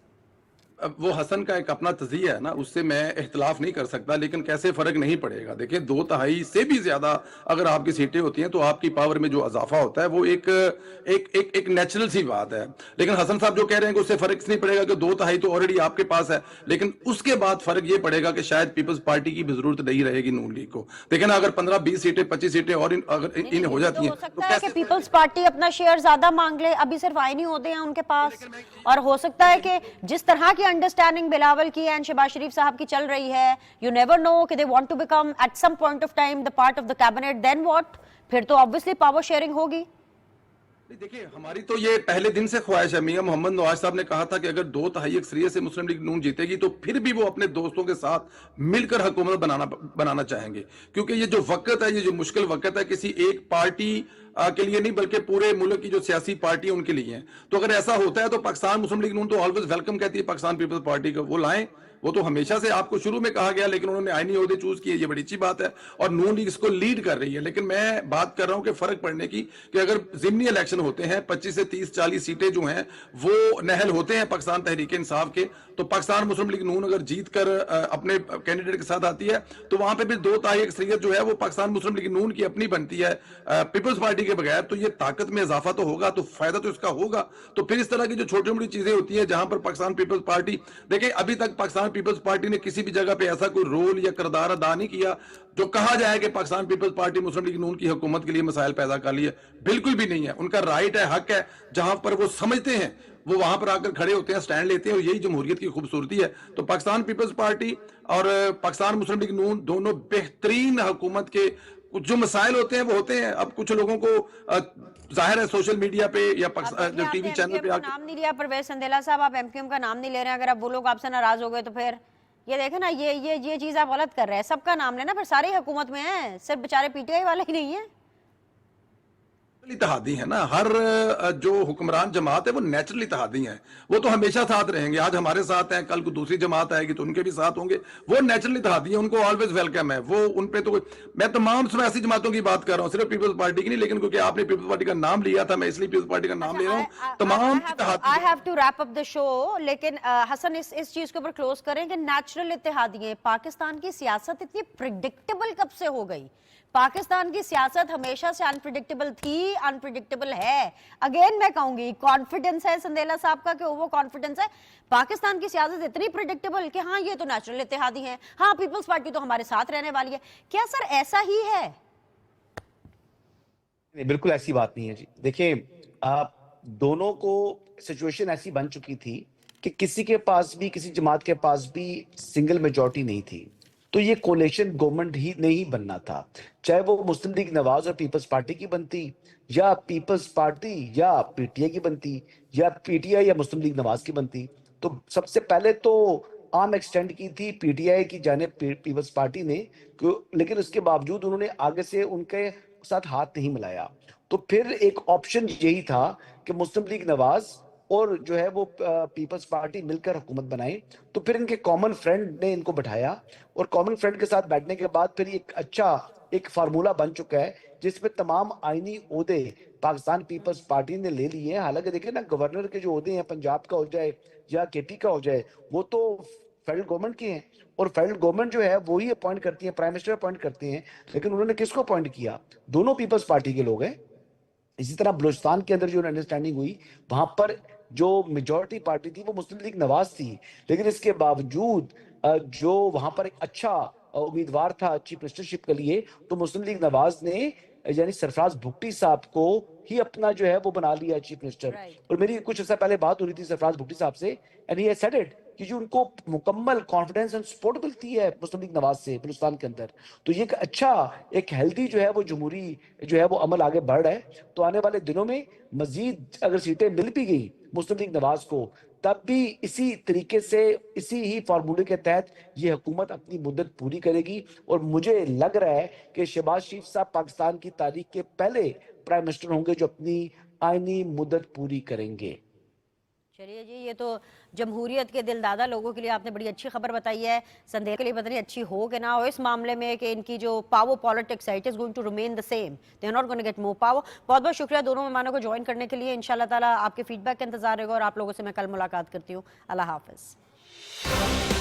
E: وہ حسن کا ایک اپنا تجزیہ ہے نا, اس سے میں اختلاف نہیں کر سکتا. لیکن کیسے فرق نہیں پڑے گا, دیکھیں 2/3 سے بھی زیادہ اگر آپ کی سیٹیں ہوتی ہیں تو آپ کی پاور میں جو اضافہ ہوتا ہے وہ ایک نیچرل سی بات ہے. لیکن حسن صاحب جو کہہ رہے ہیں کہ اس سے فرق نہیں پڑے گا کہ 2/3 تو آلریڈی آپ کے پاس ہے, لیکن اس کے بعد فرق یہ پڑے گا کہ شاید پیپلز پارٹی کی بھی ضرورت نہیں رہے گی نون لیگ کو. دیکھیں نا اگر 15-20 سیٹیں 25 سیٹیں اور اگر ان ہو جاتی ہیں
A: ہو سکتا ہے کہ پیپلز پارٹی اپنا شیئر زیادہ مانگ لے, ابھی صرف آئینی عہدے ہیں ان کے پاس, اور ہو سکتا ہے کہ جس طرح کی انڈرسٹینڈنگ بلاول کی اینڈ شہباز شریف صاحب کی چل رہی ہے, یو نیور نو کہ they want to become at some point of time the part of the cabinet, then what, پھر تو obviously پاور شیئرنگ ہوگی.
E: देखिए, हमारी तो ये पहले दिन से ख्वाहिश है। मियां मोहम्मद नवाज साहब ने कहा था कि अगर 2/3 अक्सरियत से मुस्लिम लीग नून जीतेगी तो फिर भी वो अपने दोस्तों के साथ मिलकर हुकूमत बनाना चाहेंगे, क्योंकि ये जो वक्त है, ये जो मुश्किल वक्त है, किसी एक पार्टी के लिए नहीं बल्कि पूरे मुल्क की जो सियासी पार्टी है उनके लिए है। तो अगर ऐसा होता है तो पाकिस्तान मुस्लिम लीग नून तो ऑलवेज वेलकम कहती है पाकिस्तान पीपल्स पार्टी को, वो लाएं। वो तो हमेशा से आपको शुरू में कहा गया, लेकिन उन्होंने आईनी ओहदे चूज किए, ये बड़ी अच्छी बात है, और नून लीग इसको लीड कर रही है। लेकिन मैं बात कर रहा हूं कि फर्क पड़ने की, कि अगर जिमनी इलेक्शन होते हैं, 25 से 30-40 सीटें जो हैं वो नहल होते हैं पाकिस्तान तहरीक इंसाफ के, तो पाकिस्तान मुस्लिम लीग नून अगर जीत कर अपने कैंडिडेट के साथ आती है तो वहां पे भी 2/3 अक्सरियत जो है वो पाकिस्तान मुस्लिम लीग नून की अपनी बनती है पीपल्स पार्टी के बगैर। तो ये ताकत में इजाफा तो होगा, तो फायदा तो इसका होगा। तो फिर इस तरह की जो छोटी मोटी चीजें होती हैं जहां पर पाकिस्तान पीपल्स पार्टी, देखिए अभी तक पाकिस्तान पीपल्स पार्टी ने किसी भी जगह पे ऐसा कोई रोल या किरदार अदा नहीं किया जो कहा जाए कि पाकिस्तान पीपल्स पार्टी मुस्लिम लीग नून की हुकूमत के लिए मसाइल पैदा कर लिए। बिल्कुल भी नहीं है, उनका राइट है, हक है, जहां पर वो समझते हैं वो वहां पर आकर खड़े होते हैं, स्टैंड लेते हैं, और यही जमहूरियत की खूबसूरती है। तो पाकिस्तान पीपल्स पार्टी और पाकिस्तान मुस्लिम लीग नून दोनों बेहतरीन हुकूमत के कुछ जो मसाइल होते हैं वो होते हैं। अब कुछ लोगों को जाहिर है सोशल मीडिया पे या जो टीवी चैनल पे
A: नाम नहीं लिया परवेज संदेला साहब, आप एमक्यूएम का नाम नहीं ले रहे हैं। अगर अब वो लोग आपसे नाराज हो गए तो फिर ये देखे ना, ये चीज आप गलत कर रहे हैं। सबका नाम लेना, फिर सारी हुकूमत में है, सिर्फ बेचारे पीटीआई वाले ही नहीं है।
E: इत्तेहादी है ना, हर जो हुक्मरान जमात है वो नेचुरल इत्तेहादी है, वो तो हमेशा साथ रहेंगे। आज हमारे साथ हैं, कल को दूसरी जमात आएगी तो उनके भी साथ होंगे, वो नेचुरल इत्तेहादी है, उनको ऑलवेज वेलकम है। वो उन पे तो मैं तमाम सियासी जमातों की बात कर रहा हूँ, सिर्फ पीपल्स पार्टी की नहीं, लेकिन क्योंकि आपने पीपल्स पार्टी का नाम लिया था, मैं इसलिए पीपल्स पार्टी का नाम ले रहा हूँ। तमाम
A: I have to wrap up the show, लेकिन हसन इस चीज के ऊपर क्लोज करें कि नेचुरल इत्तेहादी है। पाकिस्तान की सियासत इतनी प्रिडिक्टेबल कब से हो गई? पाकिस्तान की सियासत हमेशा से अनप्रिडिक्टेबल थी, अनप्रिडिक्टेबल है। अगेन मैं कहूंगी, कॉन्फिडेंस है संदेला साहब का कि वो कॉन्फिडेंस है। पाकिस्तान की सियासत इतनी प्रिडिक्टेबल कि हाँ ये तो नेचुरल इत्तेहादी हैं, हाँ पीपल्स पार्टी तो हमारे साथ रहने वाली है। क्या सर ऐसा ही है?
D: नहीं, बिल्कुल ऐसी बात नहीं है जी। देखिए, आप दोनों को सिचुएशन ऐसी बन चुकी थी कि किसी के पास भी, किसी जमात के पास भी सिंगल मेजॉरिटी नहीं थी, तो ये कोलेशन गवर्नमेंट ही नहीं बनना था, चाहे वो मुस्लिम लीग नवाज और पीपल्स पार्टी की बनती, या पीपल्स पार्टी या पीटीआई की बनती, या पीटीआई या मुस्लिम लीग नवाज की बनती। तो सबसे पहले तो आर्म एक्सटेंड की थी पीटीआई की जानिब पीपल्स पार्टी ने, लेकिन उसके बावजूद उन्होंने आगे से उनके साथ हाथ नहीं मिलाया। तो फिर एक ऑप्शन यही था कि मुस्लिम लीग नवाज और जो है वो पीपल्स पार्टी मिलकर हुकूमत बनाए। तो फिर इनके कॉमन फ्रेंड ने इनको बैठाया, और कॉमन फ्रेंड के साथ बैठने के बाद फिर एक अच्छा एक फार्मूला बन चुका है जिसमें तमाम आईनी ओहदे पाकिस्तान पीपल्स पार्टी ने ले लिए हैं। हालांकि देखिए ना, गवर्नर के जो ओहदे हैं, पंजाब का हो जाए या केपी का हो जाए, वो तो फेडरल गवर्नमेंट के हैं, और फेडरल गवर्नमेंट जो है वो ही अपॉइंट करती है, प्राइम मिनिस्टर अपॉइंट करते हैं। लेकिन उन्होंने किसको अपॉइंट किया? दोनों पीपल्स पार्टी के लोग हैं। इसी तरह बलूचिस्तान के अंदर जो अंडरस्टैंडिंग हुई, वहां पर जो मेजॉरिटी पार्टी थी वो मुस्लिम लीग नवाज थी, लेकिन इसके बावजूद जो वहां पर एक अच्छा उम्मीदवार था चीफ मिनिस्टरशिप के लिए, तो मुस्लिम लीग नवाज ने यानी सरफराज भुट्टी साहब को ही अपना जो है वो बना लिया चीफ मिनिस्टर। और मेरी कुछ ऐसा पहले बात हो रही थी सरफराज भुट्टी साहब से, and he has said it कि जो उनको मुकम्मल कॉन्फिडेंस एंड सपोर्ट मिलती है मुस्लिम लीग नवाज से बलूचिस्तान के अंदर, तो ये एक अच्छा, एक हेल्दी जो है वो जमहूरी जो है वो अमल आगे बढ़ रहा है। तो आने वाले दिनों में मजीद अगर सीटें मिल भी गई मुस्लिम लीग नवाज को, तब भी इसी तरीके से, इसी ही फार्मूले के तहत ये हुकूमत अपनी मुद्दत पूरी करेगी। और मुझे लग रहा है कि शहबाज शरीफ साहब पाकिस्तान की तारीख के पहले प्राइम मिनिस्टर होंगे जो अपनी आईनी मुद्दत पूरी करेंगे।
A: चलिए जी, ये तो जमहूरियत के दिलदादा लोगों के लिए आपने बड़ी अच्छी खबर बताई है। संदेह के लिए पता नहीं अच्छी हो कि ना हो इस मामले में कि इनकी जो पावर पॉलिटिक्स है, it is going to remain the same, they are not going to get more power. बहुत बहुत शुक्रिया दोनों मेहमानों को ज्वाइन करने के लिए। इंशाल्लाह ताला आपके फीडबैक का इंतजार रहेगा, और आप लोगों से मैं कल मुलाकात करती हूँ। अल्लाह हाफिज।